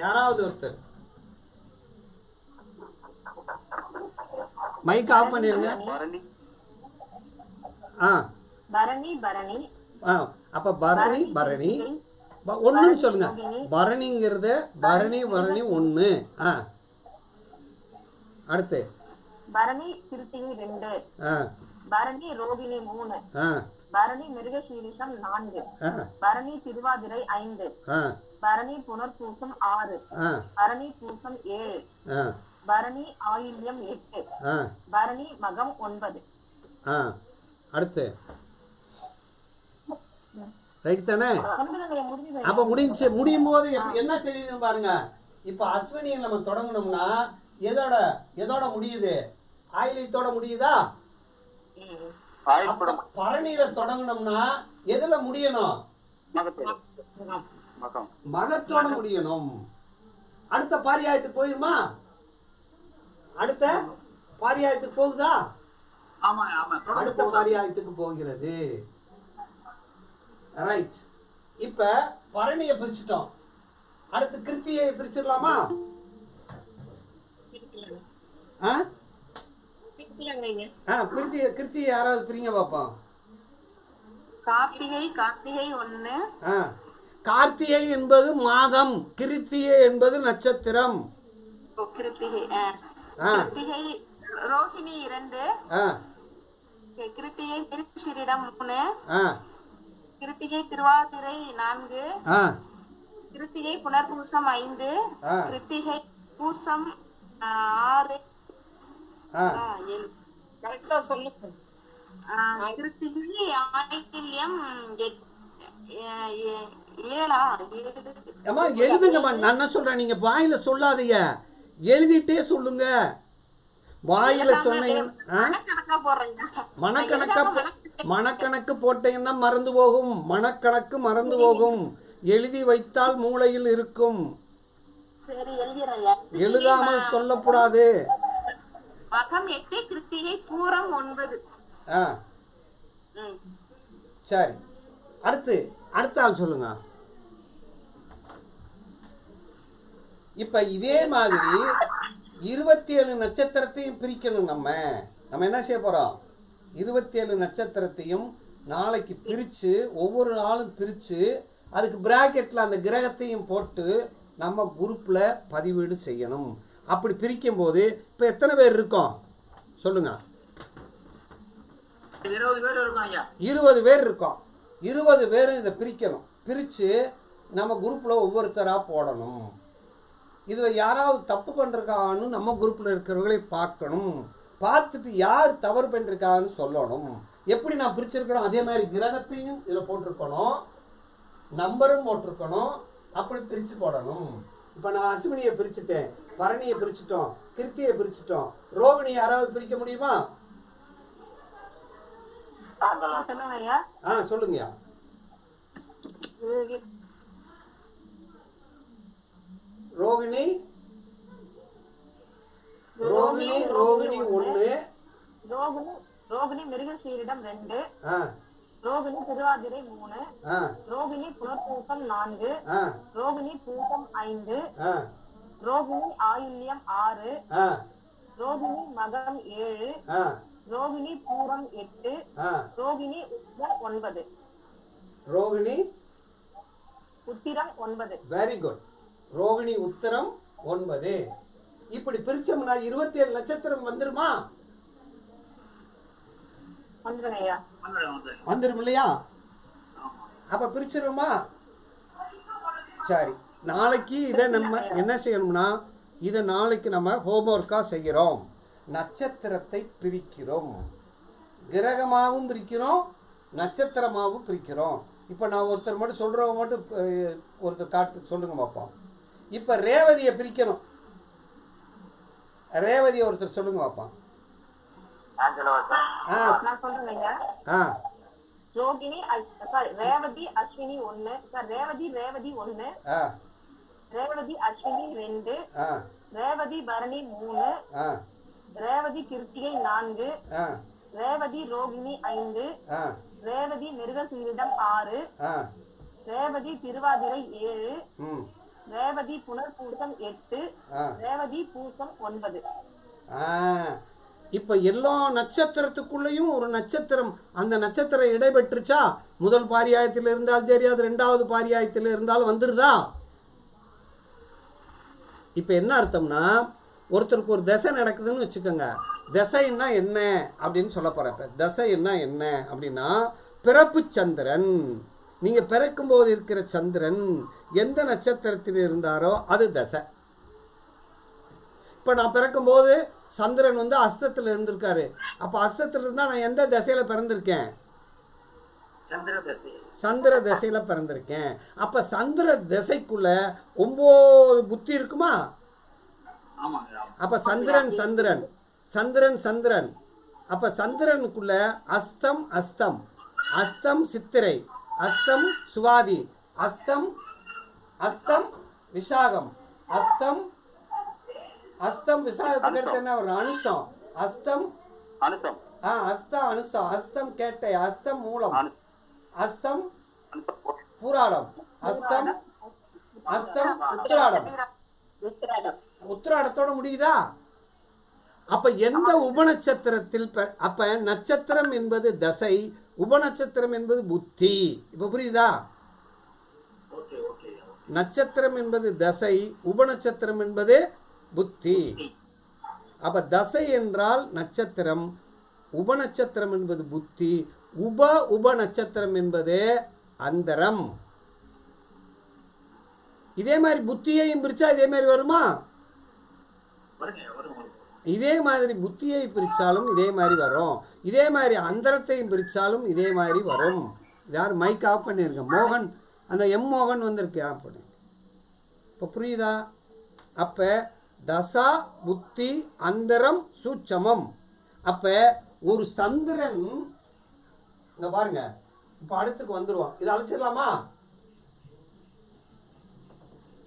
யாராவது ஒருத்தர் மைக் ஆஃப் பண்ணிருங்க. ஆ பரணி பரணி ஆ அப்ப பரணி பரணி ஒண்ணுன்னு சொல்லுங்க. பரணிங்கிறது பரணி பரணி ஒண்ணு. ஆ அடுத்து பரணி கிருத்திகை 2, ஆ பரணி ரோகிணி 3, ஆ பரணி மிருகசீரிஷம் 4, ஆ பரணி திருவாதிரை 5, ஆ பரணி புனர்பூசம் 6, ஆ பரணி பூசம் 7, ஆ பரணி ஆயில்யம் 8, ஆ பரணி மகம் 9. ஆ அடுத்து ரைட் தானே? அப்ப முடிஞ்சு முடியும் போது என்ன தெரியுதுன்னு பாருங்க. இப்ப அஸ்வினியை நம்ம தொடங்கணும்னா எதோட எதோட முடியுது? ஆயிலியத்தோட முடியுதா? பரணியில தொடங்கணும்னா எதுல முடியணும்? மகத்தோட முடியணும். அடுத்த பாரியாயத்துக்கு போயிருமா? அடுத்த பாரியாயத்துக்கு போகுதா? அடுத்த பாரியாயத்துக்கு போகிறது. ரைட். இப்ப பரணியை பிரிச்சுட்டோம், அடுத்து கிருத்தியை பிரிச்சிடலாமா? கிருத்தியை யாராவது பிரிங்க பாப்போம். கார்த்திகை 1. கார்த்திகை என்பது மாதம், கிருத்திகை என்பது நட்சத்திரம். கிருத்திகை ரோஹிணி 2, கிருத்திகை மிருகசீரிடம் 3, கிருத்திகை திருவாதிரை 4, கிருத்திகை புனர்பூசம் 5, கிருத்திகை பூசம் 6, கரெக்டா சொல்லுங்க. கிருத்திகை ஆயில்யம் 7. எழுதுங்கம்மா. நான் என்ன சொல்றேன், நீங்க வாயில சொல்லாதீங்க, எழுதிட்டே சொல்லுங்க. வாயில சொன்னீங்கன்னா மனக்கணக்கு போட்டீங்கன்னா மறந்து போகும். மனக்கணக்கு மறந்து போகும். எழுதி வைத்தால் மூளையில் இருக்கும். எழுதாமல் சொல்லக்கூடாது. மகம் 8, கிருத்திகை பூரம் 9. சரி, அடுத்த ஆள் சொல்லுங்க. இப்ப இதே மாதிரி 27 நட்சத்திரத்தையும் பிரிக்கணும். நம்ம என்ன செய்ய போறோம்? 27 நட்சத்திரத்தையும் நாளைக்கு பிரிச்சு, ஒவ்வொரு நாளும் பிரிச்சு, அதுக்கு பிராக்கெட்ல அந்த கிரகத்தையும் போட்டு நம்ம குரூப்ல பதிவீடு செய்யணும். அப்படி பிரிக்கும் போது இப்ப எத்தனை பேர் இருக்கோம் சொல்லுங்க? 20 பேர் இருக்கோம் ஐயா. 20 பேர் இருக்கோம். 20 பேரும் இதை பிரிக்கணும். பிரிச்சு நம்ம குரூப்ல ஒவ்வொருத்தரா போடணும். இதுல யாராவது தப்பு பண்றாங்கன்னு நம்ம குரூப்ல இருக்கிறவர்களை பார்க்கணும். பார்த்துட்டு யார் தவறு பண்ணிருக்காங்கன்னு சொல்லணும். எப்படி நான் பிரிச்சிருக்கணும் அதே மாதிரி கிரகத்தையும் இதுல போட்டிருக்கணும், நம்பரும் போட்டிருக்கணும். அப்படி பிரிச்சு போடணும். இப்ப நான் அஸ்வினியை பிரிச்சுட்டேன், பரணியை பிரிச்சுட்டோம், கிருத்தியை பிரிச்சுட்டோம். ரோகிணி யாராவது பிரிக்க முடியுமா? சொல்லுங்க. ரோகிணி 1, ரோகிணி மிருகசீரிடம் 2, ரோகிணி திருவாதிரை 3, ரோகிணி புனர்பூசம் 4, ரோகிணி பூசம் 5, ரோகிணி ஆயில்யம் 6, ரோகிணி மகம் 7, ரோகிணி பூரம் 8, ரோகிணி உத்திரம் 9. ரோகிணி உத்திரம் 9. Very good. ரோகிணி உத்திரம் 9. இப்படி பிரிச்சோம்னா 27 நட்சத்திரம் வந்துருமா? வந்துரும் இல்லையா? அப்ப பிரிச்சிருமா? சரி, நாளைக்கு இதை நம்ம என்ன செய்யணும்னா, இதை நாளைக்கு நம்ம ஹோம்ஒர்க்கா செய்கிறோம். நட்சத்திரத்தை பிரிக்கிறோம், கிரகமாகவும் பிரிக்கிறோம், நட்சத்திரமாகவும் பிரிக்கிறோம். இப்போ நான் ஒருத்தர் மட்டும் சொல்கிறவங்க மட்டும் ஒருத்தர் காட்டு சொல்லுங்க பார்ப்போம். இப்போ ரேவதியை பிரிக்கணும். ரேவதியை ஒருத்தர் சொல்லுங்க பார்ப்போம். ரோகிணி ரேவதி அஸ்வினி 1, ரேவதி 1, ரேவதி அஸ்வினி 2, ஆ ரேவதி பரணி 3, ஆ ரேவதி கிருத்திகை 4, ஆ ரேவதி ரோகிணி 5, ஆ ரேவதி மிருகசீரிடம் 6, ஆ ரேவதி திருவாதிரை 7, ம் ரேவதி புனர்பூசம் 8, ஆ ரேவதி பூசம் 9. இப்போ எல்லா நட்சத்திரத்துக்குள்ளேயும் ஒரு நட்சத்திரம், அந்த நட்சத்திரம் இடைபெற்றுச்சா? முதல் பாரியாயத்தில் இருந்தாலும் சரி, அது 2வது பாரியாயத்தில் இருந்தாலும் வந்துருதா? இப்போ என்ன அர்த்தம்னா, ஒருத்தருக்கு ஒரு தசை நடக்குதுன்னு வச்சுக்கோங்க. தசைன்னா என்ன அப்படின்னு சொல்ல போகிறேன். இப்போ தசைன்னா என்ன அப்படின்னா, பிறப்பு சந்திரன், நீங்கள் பிறக்கும்போது இருக்கிற சந்திரன் எந்த நட்சத்திரத்தில் இருந்தாரோ அது தசை. இப்போ நான் பிறக்கும்போது சந்திரன் வந்து அஸ்தத்தில் இருந்திருக்காரு. அப்போ அஸ்தத்தில் இருந்தால் நான் எந்த தசையில் பிறந்திருக்கேன்? சந்திர தசையில் பிறந்திருக்கேன். அப்போ சந்திர தசைக்குள்ள 9 புத்தி இருக்குமா? அப்போ சந்திரன் சந்திரன் சந்திரன் சந்திரன் அப்போ சந்திரனுக்குள்ள அஸ்தம் அஸ்தம் அஸ்தம் சித்திரை, அஸ்தம் சுவாதி, அஸ்தம் அஸ்தம் விசாகம், அஸ்தம் அஸ்தம் விசாகத்துக்கு அடுத்து என்ன ஒரு அனுஷம், அஸ்தம் அனுஷம், அஸ்தம் அனுஷம், அஸ்தம் கேட்டை, அஸ்தம் மூலம், அஸ்தம் பூராடம், அஸ்தம் அஸ்தம் உத்திராடம். உத்திராடத்தோட முடியுதா? அப்ப எந்த உபநட்சத்திரத்தில் அப்ப நட்சத்திரம் என்பது தசை, உபநட்சத்திரம் என்பது புத்தி. இப்ப புரியுதா? நட்சத்திரம் என்பது தசை, உபநட்சத்திரம் என்பது புத்தி. அப்ப தசை என்றால் நட்சத்திரம், உபநட்சத்திரம் என்பது புத்தி, உப நட்சத்திரம் என்பது அந்தரம். இதே மாதிரி புத்தியையும் பிரிச்சா இதே மாதிரி வருமா? இதே மாதிரி புத்தியை பிரிச்சாலும் இதே மாதிரி வரும். இதே மாதிரி அந்தரத்தையும் பிரிச்சாலும் இதே மாதிரி வரும். யார் மைக் ஆஃப் பண்ணிருக்க? மோகன், அந்த மோகன் வந்திருக்கு, ஆஃப் பண்ணி. இப்போ புரியுதா? அப்ப தசா புத்தி அந்தரம் சூட்சமம். அப்ப ஒரு சந்திரன், இங்க பாருங்க, இப்ப அடுத்துக்கு வந்துருவோம். இதை அழைச்சிடலாமா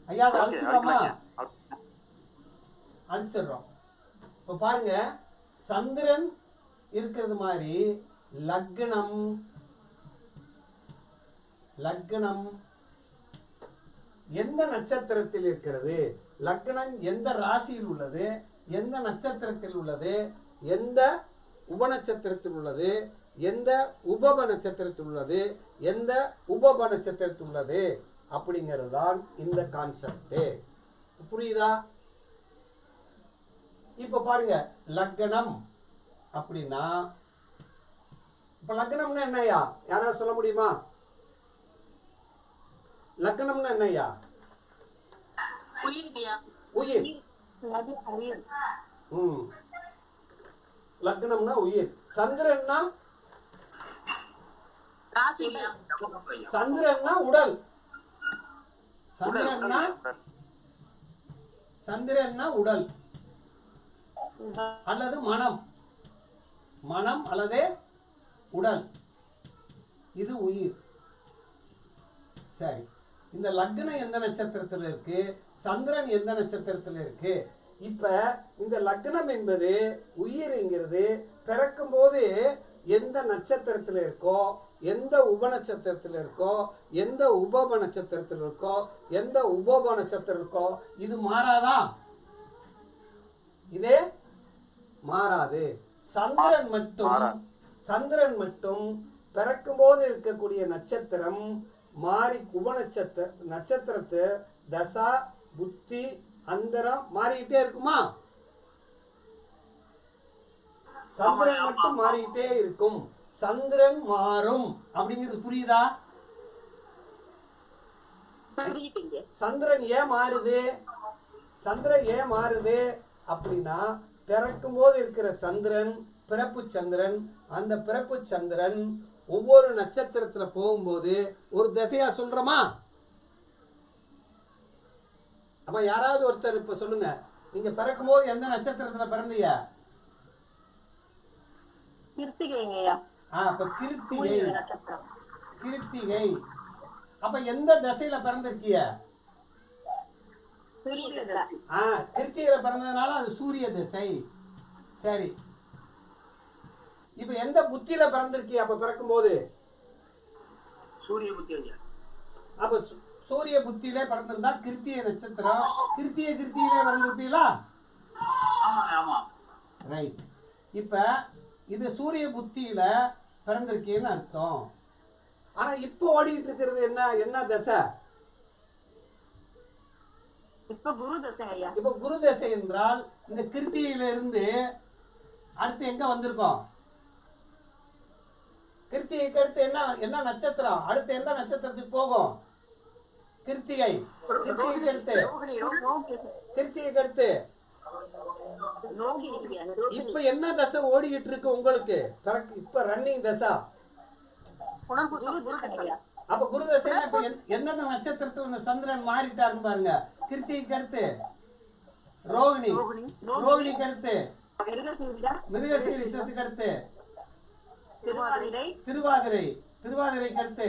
ஐயா? அதை அழைச்சிடலாமா? அழைச்சிடுறோம். இப்ப பாருங்க, சந்திரன் இருக்கிறது மாதிரி லக்னம், லக்னம் எந்த நட்சத்திரத்தில் இருக்கிறது, லக்னம் எந்த ராசியில் உள்ளது, எந்த நட்சத்திரத்தில் உள்ளது, எந்த உபநட்சத்திரத்தில் உள்ளது, எந்த உபப நட்சத்திரத்தில் உள்ளது, எந்த உபப நட்சத்திரத்தில் உள்ளது அப்படிங்கிறது தான் இந்த கான்செப்ட். புரியுதா? இப்ப பாருங்க, லக்னம் அப்படின்னா, இப்ப லக்னம்னா என்னையா? யாராவது சொல்ல முடியுமா? லக்னம்னா என்னையா? உயிர். லக்னம்னா உயிர். சந்திரன்னா, சந்திரன்னா உடல். சந்திரன்னா, சந்திரன்னா உடல் அல்லது மனம், மனம் அல்லது உடல், இது உயிர். சரி, இந்த லக்னம் எந்த நட்சத்திரத்தில் இருக்கு, சந்திரன் எந்த நட்சத்திரத்தில் இருக்கு? இப்ப இந்த லக்னம் என்பது உயிர்ங்கிறது பிறக்கும் போது எந்த நட்சத்திரத்தில் இருக்கோ, எந்த உப நட்சத்திரத்தில் இருக்கோ, எந்த உபப நட்சத்திரத்தில் இருக்கோ, எந்த உபப நட்சத்திரம் இருக்கோ, இது மாறாதா? இதே மாறாது. சந்திரன் மட்டும், சந்திரன் மட்டும் பிறக்கும் போது இருக்கக்கூடிய நட்சத்திரம் மாறி உபநட்சத்திர நட்சத்திரத்து தசா புத்தி அந்தரம் மாறிக்கிட்டே இருக்குமா? சந்திரன் மட்டும் மாறிக்கிட்டே இருக்கும். சந்திரன் மாறும் அப்படிங்கிறது புரியுதா? சந்திரன் ஏன் மாறுது? சந்திரன் ஏன் மாறுது அப்படின்னா, பிறக்கும் போது இருக்கிற சந்திரன் பிறப்பு சந்திரன், அந்த பிறப்பு சந்திரன் ஒவ்வொரு நட்சத்திரத்துல போகும்போது ஒரு திசையா சொல்றோமா? அப்ப யாராவது ஒருத்தர் இப்ப சொல்லுங்க, நீங்க பிறக்கும் போது எந்த நட்சத்திரத்துல பிறந்தீங்க? அப்ப கிருத்திகை. கிருத்திகை. அப்ப எந்த திசையில பிறந்திருக்கிய? சூரிய தசை. கிருத்திகையில பிறந்ததுனால அது சூரிய திசை. சரி, இப்ப எந்த புத்தியில பிறந்திருக்கீ அப்ப பிறக்கும் போது? சூரிய புத்தி ஐயா. அப்ப சூரிய புத்தியில பிறந்திருந்தா கிருத்திகை நட்சத்திரம். கிருத்திகையிலே பிறந்திருப்பீங்களா? ஆமாங்க, ஆமா. ரைட். இப்ப இது சூரிய புத்தியில பிறந்திருக்கேன்னு அர்த்தம். ஆனா இப்போ ஓடிட்டு இருக்கிறது என்ன தசை? இப்ப குரு தசை ஐயா. இப்ப குரு தசை என்றால் இந்த கிருத்திகையில இருந்து அடுத்து எங்க வந்திருக்கோம்? கிருத்திகைக்கு அடுத்து என்ன நட்சத்திரம்? அடுத்து எந்த நட்சத்திரத்துக்கு போகும்? கிருத்திகை. கிருத்திகைக்கு அடுத்து கிருத்திகைக்கு அடுத்து இப்ப என்ன தசை ஓடிக்கிட்டு இருக்கு உங்களுக்கு? இப்ப ரன்னிங் தசா. அப்ப குரு தசை இப்ப எந்தெந்த நட்சத்திரத்துல இந்த சந்திரன் மாறிட்டாருன்னு பாருங்க. கிருத்திகைக்கு அடுத்து ரோகிணி. ரோகிணிக்கு அடுத்து மிருகசீரிஷத்துக்கு அடுத்து திருவாதிரை. திருவாதிரைக்கு அடுத்து.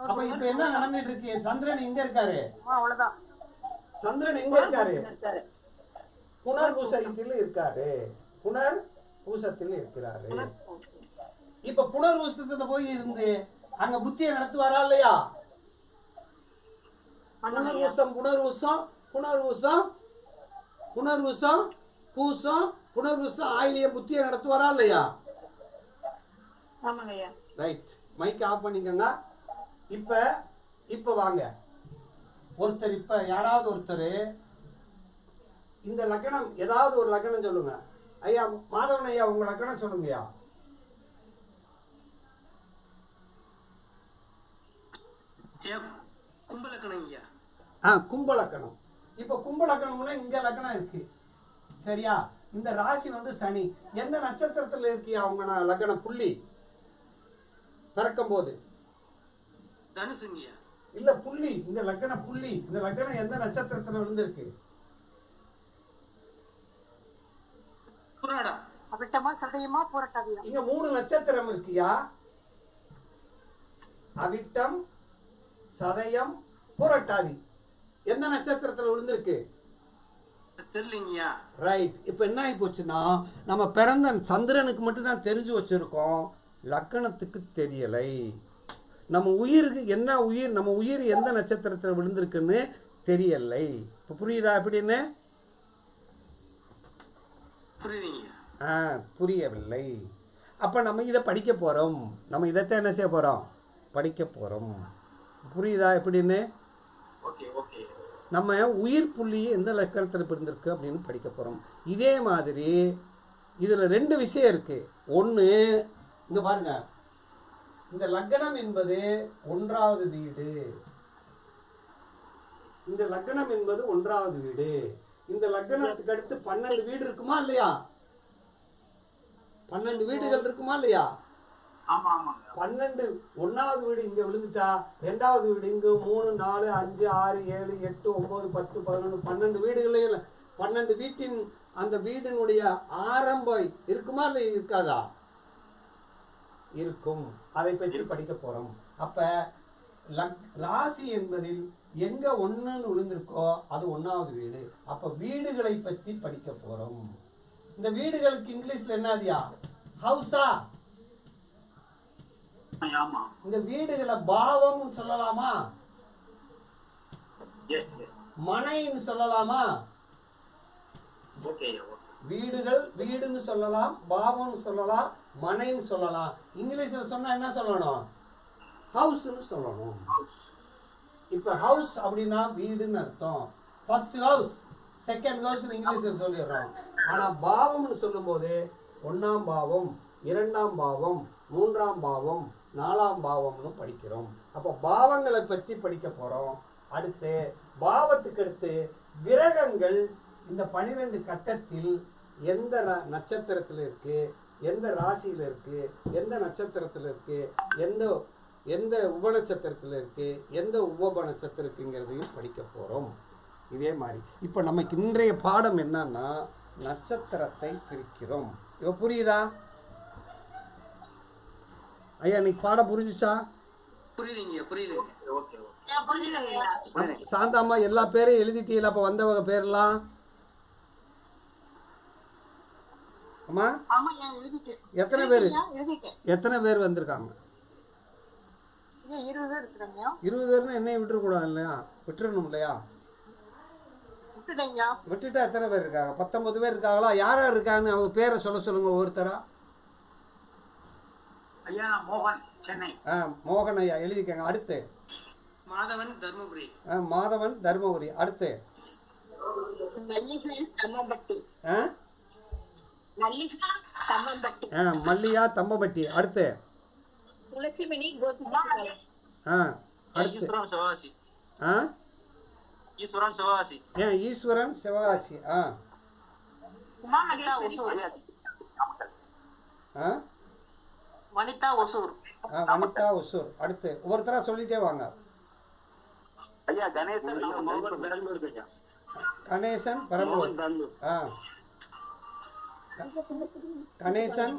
அப்ப இப்ப என்ன நடந்துட்டு இருக்கு? சந்திரன் எங்க இருக்காரு? சந்திரன் எங்க இருக்காரு? புனர்பூசத்தில் இருக்காரு. புனர்பூசத்தில் இருக்கிறாரு. இப்ப புனர்பூசத்துல போய் இருந்து அங்க புத்தியை நடத்துவாரா இல்லையா? புனர்பூசம் புனர்பூசம் புனர்பூசம் புனர்பூசம் பூசம் புனர்பூசம் ஆயிலிய புத்தியை நடத்துவாரா இல்லையா? ரைட். மைக் ஆஃப் பண்ணிக்கோங்க. இப்ப வாங்க. ஒருத்தர் இப்ப யாராவது ஒருத்தர் இந்த லக்னம் ஏதாவது ஒரு லக்னம் சொல்லுங்க. ஐயா மாதவன் ஐயா உங்க லக்னம் சொல்லுங்கய்யா. கும்பலக்கணம் ஐயா. கும்பலக்கணம். இப்ப கும்பலக்கணம்னா இங்க லக்னம் இருக்கு சரியா? இந்த ராசி சனி. எந்த நட்சத்திரத்துல இருக்கியா அவங்க லக்ன புள்ளி பிறக்கும் போது? தனுசுங்கய்யா. இல்ல புள்ளி, இந்த லக்ன புள்ளி, இந்த லக்னம் எந்த நட்சத்திரத்துல விழுந்திருக்கு? புராடா. அவிட்டமா சதயமா புரட்டாதியா. இங்க 3 நட்சத்திரம் இருக்கியா? அவிட்டம், சதயம், புரட்டாதி. எந்த நட்சத்திரத்துல விழுந்திருக்கு? தெரியலங்கய்யா. ரைட். இப்ப என்ன ஆகி போச்சுன்னா நம்ம பிறந்த சந்திரனுக்கு மட்டும் தான் தெரிஞ்சு வச்சிருக்கோம், லக்கணத்துக்கு தெரியலை. நம்ம உயிருக்கு என்ன உயிர், நம்ம உயிர் எந்த நட்சத்திரத்தில் விழுந்திருக்குன்னு தெரியலை. இப்போ புரியுதா எப்படின்னு? புரியவில்லை. அப்போ நம்ம இதை படிக்க போகிறோம். நம்ம இதைத்தான் என்ன செய்ய போகிறோம்? படிக்க போகிறோம். புரியுதா எப்படின்னு? நம்ம உயிர் புள்ளி எந்த லக்கணத்தில் பிறந்திருக்கு அப்படின்னு படிக்க போகிறோம். இதே மாதிரி இதில் 2 விஷயம் இருக்குது. ஒன்று இங்கே பாருங்க, இந்த லக்னம் என்பது 1வது வீடு. இந்த லக்னம் என்பது 1வது வீடு. இந்த லக்னத்துக்கு அடுத்து 12 வீடு இருக்குமா இல்லையா? 12 வீடுகள் இருக்குமா இல்லையா? 12 1வது வீடு இங்க விழுந்துட்டா 2வது வீடு இங்க 3 4 5 6 7 8 9 10 11 12 வீடுகளில் 12 வீட்டின் அந்த வீடினுடைய ஆரம்பம் இருக்குமா இல்லை இருக்காதா? இருக்கும். அதை பற்றி படிக்க போறோம். அப்ப ராசி என்பதில் எங்க 1ன்னு விழுந்திருக்கோ அது 1வது வீடு. அப்ப வீடுகளை பற்றி படிக்க போறோம். இந்த வீடுகளுக்கு இங்கிலீஷ்ல என்னதியா? ஹவுஸா? இந்த வீடுகளை பாவம்னு சொல்லலாமா? மனைன்னு சொல்லலாமா? வீடுகள் வீடுன்னு சொல்லலாம், பாவம்னு சொல்லலாம், மனைன்னு சொல்லலாம். இங்கிலீஷ்ல சொன்னா என்ன சொல்லணும்? ஹவுஸ்ன்னு சொல்லணும். இப்ப ஹவுஸ் அப்படின்னா வீடுன்னு அர்த்தம். ஃபர்ஸ்ட் ஹவுஸ், செகண்ட் ஹவுஸ் இங்கிலீஷ்ல சொல்லிடுறோம். ஆனா பாவம்னு சொல்லும் போது 1ஆம் பாவம், 2ஆம் பாவம், 3ஆம் பாவம், 4ஆம் பாவம்னு படிக்கிறோம். அப்போ பாவங்களை பற்றி படிக்க போறோம். அடுத்து பாவத்துக்கு அடுத்து கிரகங்கள் இந்த 12 கட்டத்தில் எந்த நட்சத்திரத்தில் இருக்கு, எந்த ராசியில் இருக்கு, எந்த நட்சத்திரத்தில் இருக்கு, எந்த உபநட்சத்திரத்தில் இருக்கு, எந்த உப நட்சத்திரம் இருக்குங்கிறதையும் படிக்க போறோம். இதே மாதிரி இப்போ நமக்கு இன்றைய பாடம் என்னன்னா நட்சத்திரத்தை பிரிக்கிறோம். இப்போ புரியுதா ஐயா? இன்னைக்கு பாடம் புரிஞ்சுச்சா? புரியுதுங்கய்யா புரியுதுங்க. Okay okay புரியுதுங்கய்யா. சாந்தாம்மா எல்லா பேரையும் எழுதிட்டீங்களா? அப்போ வந்தவங்க பேர்லாம் அம்மா ஆமாய்யா எழுதிட்டேன். எத்தனை பேர் எழுதிட்டேன். எத்தனை பேர் வந்திருக்காங்க? 20 பேர் இருக்கிறாங்கய்யா. 20 பேர்னா என்னையும் விட்டுறக்கூடாது இல்லையா? விட்டுறணும் இல்லையா? விட்டுட்டேங்கய்யா. விட்டுட்டா எத்தனை பேர் இருக்காங்க? 19 பேர் இருக்காங்களா? யார் யார் இருக்காங்கன்னு அவங்க பேரை சொல்லுங்க ஒவ்வொருத்தரா. ஐயா நான் மோகன், சென்னை. மோகன் ஐயா எழுதிக்கங்க. அடுத்து மாதவன் தர்மபுரி. மாதவன் தர்மபுரி. அடுத்து மல்லிகா தம்மம்பட்டி. ஆ மல்லிகா தம்மம்பட்டி. மல்லியா தம்பம்பட்டி. அடுத்து துளசிமணி கோபிசெட்டிப்பாளையம். அடுத்து ஈஸ்வரன் சிவகாசி. ஈஸ்வரன் சிவகாசி. உமா மகேஸ்வரி. வனிதா ஒசூர். வனிதா ஒசூர். அடுத்து ஒவ்வொருத்தரா சொல்லிட்டே வாங்க. ஐயா கணேசன் மோகன் பெரம்பலூர் ஐயா. கணேசன் பெரம்பலூர். கணேசன்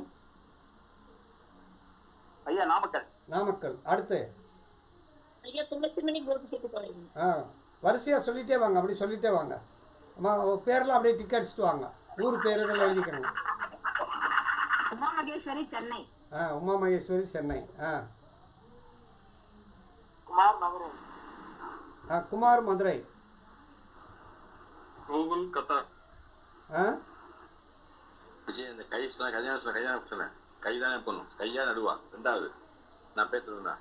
ஐயா நாமக்கல். அடுத்து ஐயா துளசிமணி கோபிசெட்டிப்பாளையம். வரிசையாக சொல்லிட்டே வாங்க. அப்படி சொல்லிட்டே வாங்க. அம்மா பேரெல்லாம் அப்படியே டிக் அடிச்சுட்டு வாங்க. ஊர் பேர் இதெல்லாம் எழுதிக்கங்க. உமா மகேஸ்வரி சென்னை. உமா மகேஸ்வரி சென்னை. குமார் மதுரை. குமார் மதுரை. கோகுல் கத்தார். விஜய் இந்த கை சொன்ன கல்யாணம் சொன்னேன். கை தானே பண்ணும். கையா நடுவா. ரெண்டாவது நான் பேசுறதுனா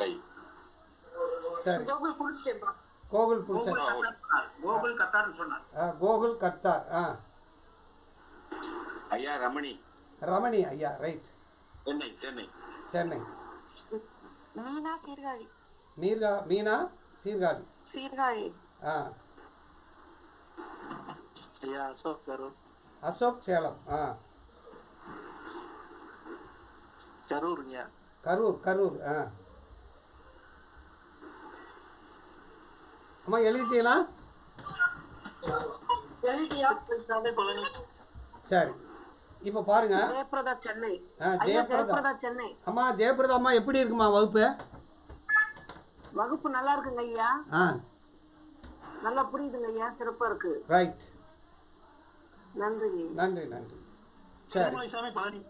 கை. சரி கோகுல் குடிச்சிட்டேன்ப்பா. கோகுல் புடிச்ச கோகுல் கத்தார்னு சொன்னார். கோகுல் கத்தார். ஐயா ரமணி. ரமணி ஐயா. ரைட். சென்னை. மீனா சீர்காழி. மீனா சீர்காழி. ஐயா அசோக் கரூர். அசோக் சேலம். கரூருங்க. கரூர். அம்மா எழுதிட்டீங்களா? சரி இப்போ பாருங்க. ஜெயபிரதா சென்னை. ஜெயபிரதா சென்னை. அம்மா ஜெயபிரதா அம்மா எப்படி இருக்குமா வகுப்பு? வகுப்பு நல்லா இருக்குங்க ஐயா. நல்லா புரியுதுங்க ஐயா. சிறப்பா இருக்கு. ரைட். நன்றி. சரி பழனி.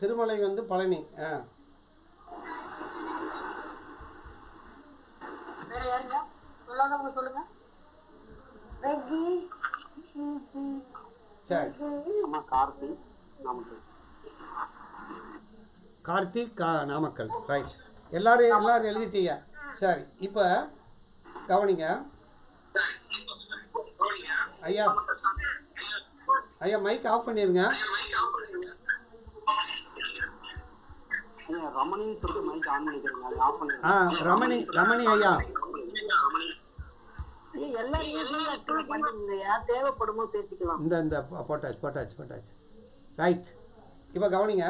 திருமலை வந்து பழனி. வேற யாருங்க சொல்லாதவங்க சொல்லுங்க. சரி கார்த்திக் நாமக்கல். ரைட். எல்லாரும் எழுதிட்டீங்க. சரி இப்போ கவனிங்க ஐயா. மைக் ஆஃப் பண்ணிருங்க. ரமணின்னு சொல்லிட்டு மைக் ஆன் பண்ணிக்கிறேன். ரமணி ஐயா. தேவைப்படும் பேசிக்கலாம். இந்த போட்டாச்சு. ரைட். இப்போ கவனிங்க.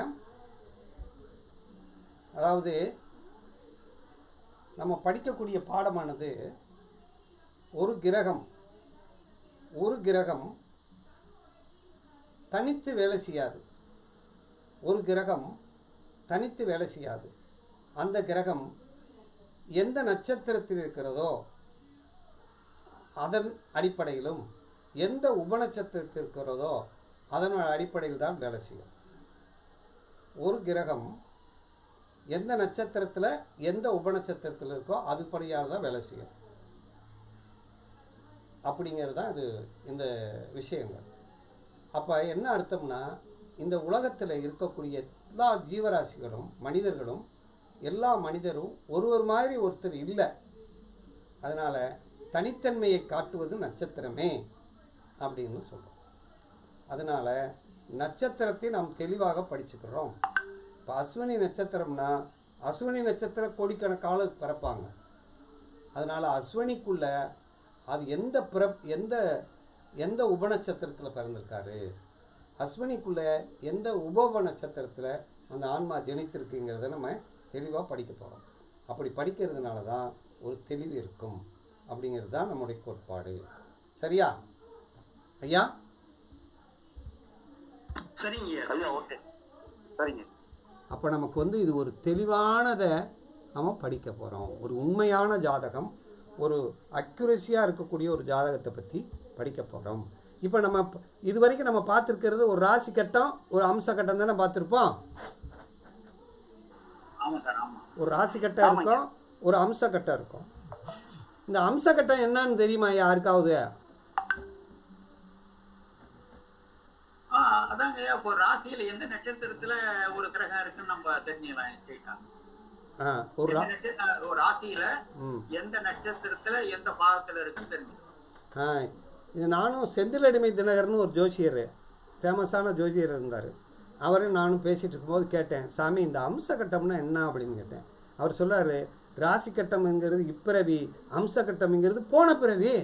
அதாவது நம்ம படிக்கக்கூடிய பாடமானது ஒரு கிரகம் தனித்து வேலை செய்யாது. அந்த கிரகம் எந்த நட்சத்திரத்தில் இருக்கிறதோ அதன் அடிப்படையிலும் எந்த உபநட்சத்திரத்தில் இருக்கிறதோ அதன் அடிப்படையில் தான் வேலை செய்யும். ஒரு கிரகம் எந்த நட்சத்திரத்தில் எந்த உபநட்சத்திரத்தில் இருக்கோ அதுபடியாக தான் வேலை செய்யும். அப்படிங்கிறது தான் இது இந்த விஷயங்கள். அப்போ என்ன அர்த்தம்னா இந்த உலகத்தில் இருக்கக்கூடிய எல்லா ஜீவராசிகளும் மனிதர்களும் எல்லா மனிதரும் ஒரு மாதிரி ஒருத்தர் இல்லை. அதனால் தனித்தன்மையை காட்டுவது நட்சத்திரமே அப்படின்னு சொல்கிறோம். அதனால் நட்சத்திரத்தை நாம் தெளிவாக படிச்சுக்கிறோம். இப்போ அஸ்வினி நட்சத்திரம்னா அஸ்வினி நட்சத்திர கோடிக்கணக்கான பிறப்பாங்க. அதனால் அஸ்வினிக்குள்ளே அது எந்த உபநட்சத்திரத்தில் பிறந்திருக்காரு, அஸ்வினிக்குள்ளே எந்த உப நட்சத்திரத்தில் அந்த ஆன்மா ஜனித்திருக்குங்கிறத நம்ம தெளிவாக படிக்க போகிறோம். அப்படி படிக்கிறதுனால தான் ஒரு தெளிவு இருக்கும் அப்படிங்கிறது தான் நம்முடைய கோட்பாடு. சரியா ஐயா? சரிங்க ஐயா ஓகே சரிங்க. அப்போ நமக்கு வந்து இது ஒரு தெளிவானதை நம்ம படிக்க போகிறோம். ஒரு உண்மையான ஜாதகம், ஒரு அக்யூரஸியாக இருக்கக்கூடிய ஒரு ஜாதகத்தை பற்றி படிக்க போகிறோம். இப்போ நம்ம இது வரைக்கும் நம்ம பார்த்துருக்கிறது ஒரு ராசி கட்டம், ஒரு அம்ச கட்டம் தானே பார்த்துருப்போம். ஒரு ராசி கட்டம் இருக்கும், ஒரு அம்ச கட்டம் இருக்கும். இந்த அம்ச கட்டம் என்னன்னு தெரியுமா யாருக்காவது? அதாங்க, இப்போ ராசியில எந்த நட்சத்திரத்துல ஒரு கிரகம் இருக்குன்னு நம்ம தெரிஞ்சுக்கலாம். ஒரு ராசியில எந்த நட்சத்திரத்துல எந்த பாதத்துல இருக்குன்னு தெரிஞ்சுக்கலாம். இது நானும் செந்திலடிமை தினகர்னு ஒரு ஜோசியர், ஃபேமஸான ஜோசியர் இருந்தார். அவரும் நானும் பேசிகிட்டு இருக்கும்போது கேட்டேன், சாமி இந்த அம்ச கட்டம்னா என்ன அப்படின்னு கேட்டேன். அவர் சொல்கிறார், ராசி கட்டம்ங்கிறது இப்பிறவி, அம்ச கட்டம்ங்கிறது போன பிறவி.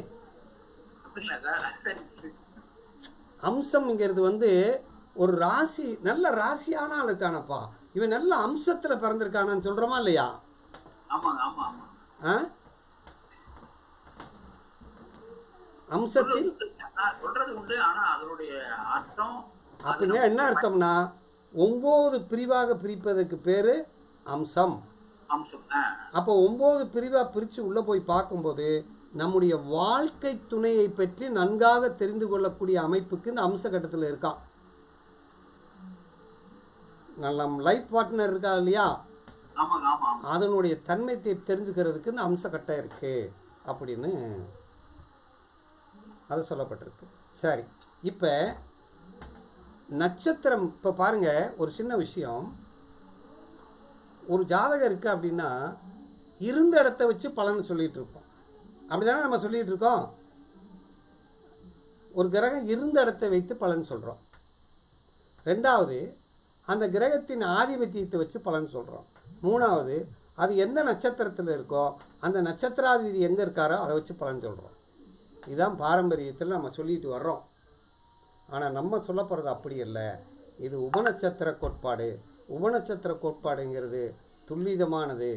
அம்சம்ங்கிறது வந்து ஒரு ராசி, நல்ல ராசியான ஆளுக்கானப்பா, இவன் நல்ல அம்சத்தில் பிறந்திருக்கானான்னு சொல்கிறோமா இல்லையா? அம்சத்தில் அப்படின்னா என்ன அர்த்தம்னா 9 பிரிவாக பிரிப்பதற்கு பேர் அம்சம். அப்போ 9 பிரிவாக பிரித்து உள்ளே போய் பார்க்கும்போது நம்முடைய வாழ்க்கை துணையை பற்றி நன்காக தெரிந்து கொள்ளக்கூடிய அமைப்புக்கு இந்த அம்ச கட்டத்தில் இருக்கான். நம் லைஃப் பார்ட்னர் இருக்கா இல்லையா, அதனுடைய தன்மையை தெரிஞ்சுக்கிறதுக்கு இந்த அம்ச கட்டம் இருக்குது அப்படின்னு அது சொல்லப்பட்டிருக்கு. சரி, இப்போ நட்சத்திரம், இப்போ பாருங்கள் ஒரு சின்ன விஷயம். ஒரு ஜாதகம் இருக்குது அப்படின்னா இருந்த இடத்த வச்சு பலன் சொல்லிகிட்டு இருப்போம், அப்படி தானே நம்ம சொல்லிகிட்டு இருக்கோம். ஒரு கிரகம் இருந்த இடத்தை வைத்து பலன் சொல்கிறோம். ரெண்டாவது, அந்த கிரகத்தின் ஆதிபத்தியத்தை வச்சு பலன் சொல்கிறோம். மூணாவது, அது எந்த நட்சத்திரத்தில் இருக்கோ அந்த நட்சத்திராதிபதி எங்கே இருக்காரோ அதை வச்சு பலன் சொல்கிறோம். இதுதான் பாரம்பரியத்தில் நம்ம சொல்லிட்டு வர்றோம். ஆனால் நம்ம சொல்ல போகிறது அப்படி இல்லை. இது உபநட்சத்திர கோட்பாடு. உபநட்சத்திர கோட்பாடுங்கிறது துல்லிதமானது.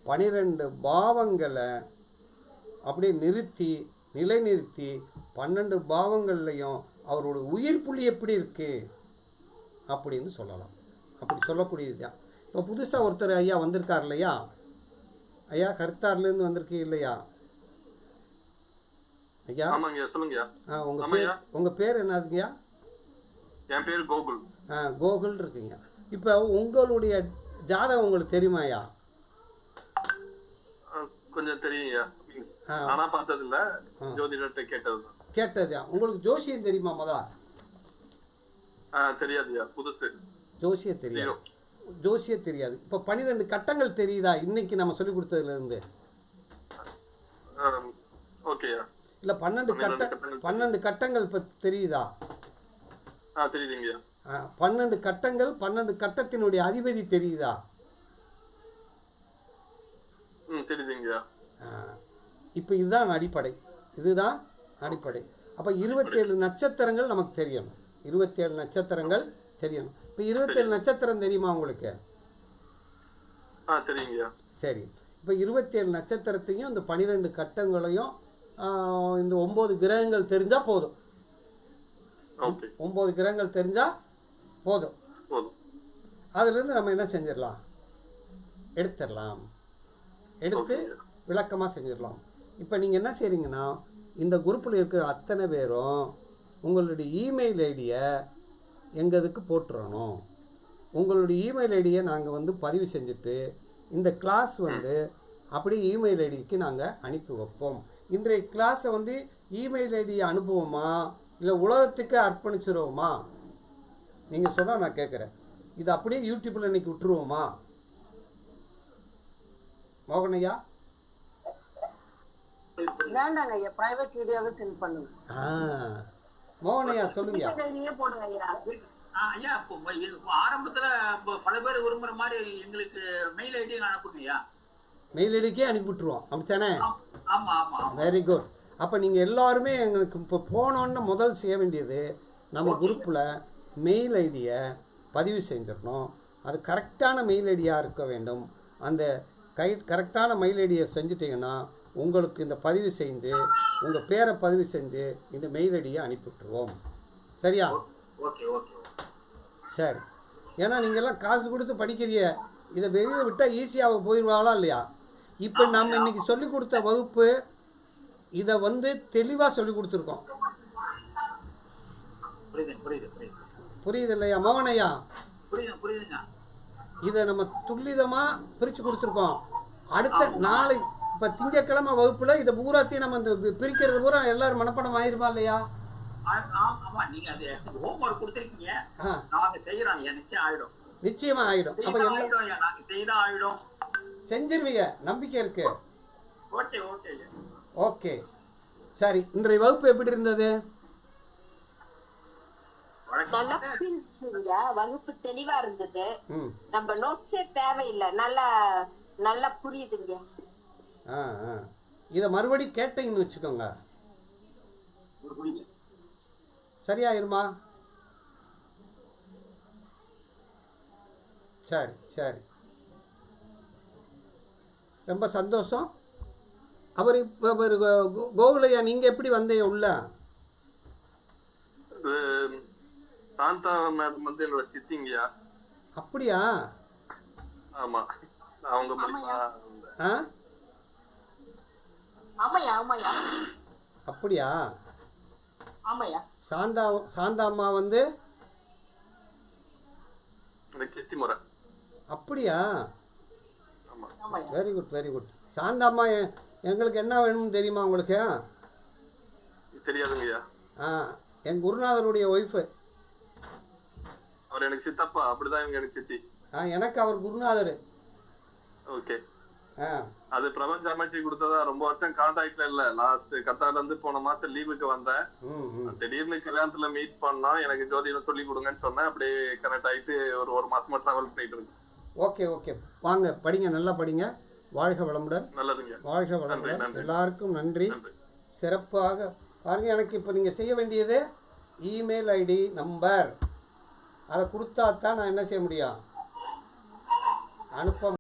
12 பாவங்களை அப்படி நிலைநிறுத்தி 12 பாவங்கள்லையும் அவரோட உயிர் புள்ளி எப்படி இருக்குது அப்படின்னு சொல்லலாம். அப்படி சொல்லக்கூடியது தான். இப்போ புதுசாக ஒருத்தர் ஐயா வந்திருக்கார் இல்லையா, ஐயா கருத்தார்லேருந்து வந்திருக்கீங்க இல்லையா ஐயா? சொல்லுங்க. உங்கள் பேர் என்னதுங்கய்யா? என் பேர் கோகுல். கோகுல் இருக்கீங்க. இப்போ உங்களுடைய ஜாதகம் உங்களுக்கு தெரியுமாயா? கொஞ்சம் தெரியுங்க, ஆனா பார்த்ததில்ல, ஜோதிடத்தை கேட்டதுதான். உங்களுக்கு ஜோசியம் தெரியுமா? தெரியாதுயா, புதுசு. ஜோசியம் தெரியாது. இப்போ 12 கட்டங்கள் தெரியுதா இன்னைக்கு நம்ம சொல்லி கொடுத்ததுலேருந்து? ஓகேயா. இல்லை 12 கட்டங்கள் இப்போ தெரியுதா? தெரியுதுங்கய்யா. 12 கட்டங்கள், 12 கட்டத்தினுடைய அதிபதி தெரியுதா? தெரியுதுங்கய்யா. இப்போ இதுதான் அடிப்படை. அப்போ 27 நட்சத்திரங்கள் நமக்கு தெரியணும். 27 நட்சத்திரங்கள் தெரியணும். இப்போ 27 நட்சத்திரம் தெரியுமா உங்களுக்கு? தெரியுங்கய்யா. சரி, இப்போ 27 நட்சத்திரத்தையும் இந்த 12 கட்டங்களையும் இந்த 9 கிரகங்கள் தெரிஞ்சால் போதும். 9 கிரகங்கள் தெரிஞ்சால் போதும். அதுலேருந்து நம்ம என்ன செஞ்சிடலாம், எடுத்து விளக்கமாக செஞ்சிடலாம். இப்போ நீங்கள் என்ன செய்கிறீங்கன்னா, இந்த குரூப்பில் இருக்கிற அத்தனை பேரும் உங்களுடைய இமெயில் ஐடியை எங்களுக்கு போட்டுறணும். உங்களுடைய இமெயில் ஐடியை நாங்கள் பதிவு செஞ்சுட்டு இந்த கிளாஸ் அப்படியே இமெயில் ஐடிக்கு நாங்கள் அனுப்பி வைப்போம். இன்றைய கிளாஸை இமெயில் ஐடியை அனுப்புவோமா இல்லை உலகத்துக்கு அர்ப்பணிச்சிருவோமா? நீங்கள் சொன்னால் நான் கேட்குறேன். இது அப்படியே யூடியூப்பில் இன்றைக்கி விட்டுருவோமா மோகனையா? வேண்டாங்க ஐயா, பிரைவேட் வீடியோவை சென்ட் பண்ணுங்க. மோகனையா சொல்லுங்க. ஐயா, ஆரம்பத்துல பல பேர் விரும்புற மாதிரி எங்களுக்கு மெயில் ஐடி அனுப்புங்கய்யா. மெயில் ஐடிக்கே அனுப்பிவிட்டுருவோம், அப்படித்தானே? ஆமா ஆமா, வெரி குட். அப்போ நீங்கள் எல்லாருமே எங்களுக்கு இப்போ போனோன்னு முதல் செய்ய வேண்டியது நம்ம குரூப்பில் மெயில் ஐடியை பதிவு செஞ்சிடணும். அது கரெக்டான மெயில் ஐடியாக இருக்க வேண்டும். அந்த கரெக்டான மெயில் ஐடியை செஞ்சுட்டிங்கன்னா உங்களுக்கு இந்த பதிவு செஞ்சு உங்கள் பேரை பதிவு செஞ்சு இந்த மெயில் ஐடியை அனுப்பிவிட்டுருவோம். சரியா? Okay okay. சரி, ஏன்னா நீங்கள்லாம் காசு கொடுத்து படிக்கிறீங்க, இதை வெளியில் விட்டால் ஈஸியாக போயிடுவாங்களா இல்லையா? இப்போ நம்ம இன்றைக்கி சொல்லி கொடுத்த வகுப்பு இதை வந்து தெளிவாக சொல்லி கொடுத்துருக்கோம். புரியுது இல்லையா மோகனையா? இதை நம்ம துல்லிதமாக பிரித்து கொடுத்துருக்கோம். அடுத்த நாளை இப்போ திங்கக்கிழமை வகுப்பில் இதை பூராத்தையும் நம்ம இந்த பிரிக்கிறது பூரா எல்லாரும் மனப்பாடம் ஆயிருமா இல்லையா? நிச்சயமா ஆயிடும். அப்ப செஞ்சிருவீங்க, நம்பிக்கை இருக்கு. ஓகே சரி, இன்றைய வகுப்பு எப்படி இருந்தது? நல்லா புரிஞ்சுங்க, வகுப்பு தெளிவா இருந்தது. நம்ம நோட்ஸே தேவையில்லை, நல்லா நல்லா புரியுதுங்க. இதை மறுபடி கேட்டீங்கன்னு வச்சுக்கோங்க, சரியாயிருமா? சரி சரி, ரொம்ப சந்தோஷம். அவர் இப்போ கோகுலையா, நீங்கள் எப்படி வந்தீங்க உள்ள? சாந்தா மேடம் வந்து என்னோட சித்திங்கயா. அப்படியா? ஆமா, அவங்க அப்படியா? சாந்தா அம்மா வந்து சித்தி முறை. அப்படியா? Very good very good. Shanta அம்மா எங்களுக்கு என்ன வேணும்னு தெரியுமா உங்களுக்கு? தெரியாதுங்கய்யா. என் குருநாதருடைய ஒய்ஃபு. அவர் எனக்கு சித்தப்பா, அப்படிதான் இவங்க எனக்கு சித்தி. எனக்கு அவர் குருநாதர். ஓகே. அது பிரபஞ்ச அமைச்சு கொடுத்ததா, ரொம்ப வருஷம் கான்டாக்ட்ல இல்ல. லாஸ்ட் கத்தார்ல இருந்து போன மாசம் லீவுக்கு வந்தேன். திடீர்னு கல்யாணத்துல மீட் பண்ணா, எனக்கு ஜோதிடம் சொல்லி கொடுங்கன்னு சொன்னேன். அப்படியே கனெக்ட் ஆயிட்டு ஒரு மாசமா டிராவல் பண்ணிட்டு இருக்கு. ஓகே ஓகே, வாங்க படிங்க, நல்லா படிங்க. வாழ்க வளமுடன். நல்லதுங்க, வாழ்க வளமுடன். எல்லாருக்கும் நன்றி. சிறப்பாக பாருங்க. எனக்கு இப்போ நீங்கள் செய்ய வேண்டியது இமெயில் ஐடி நம்பர், அதை கொடுத்தா தான் நான் என்ன செய்ய முடியும், அனுப்ப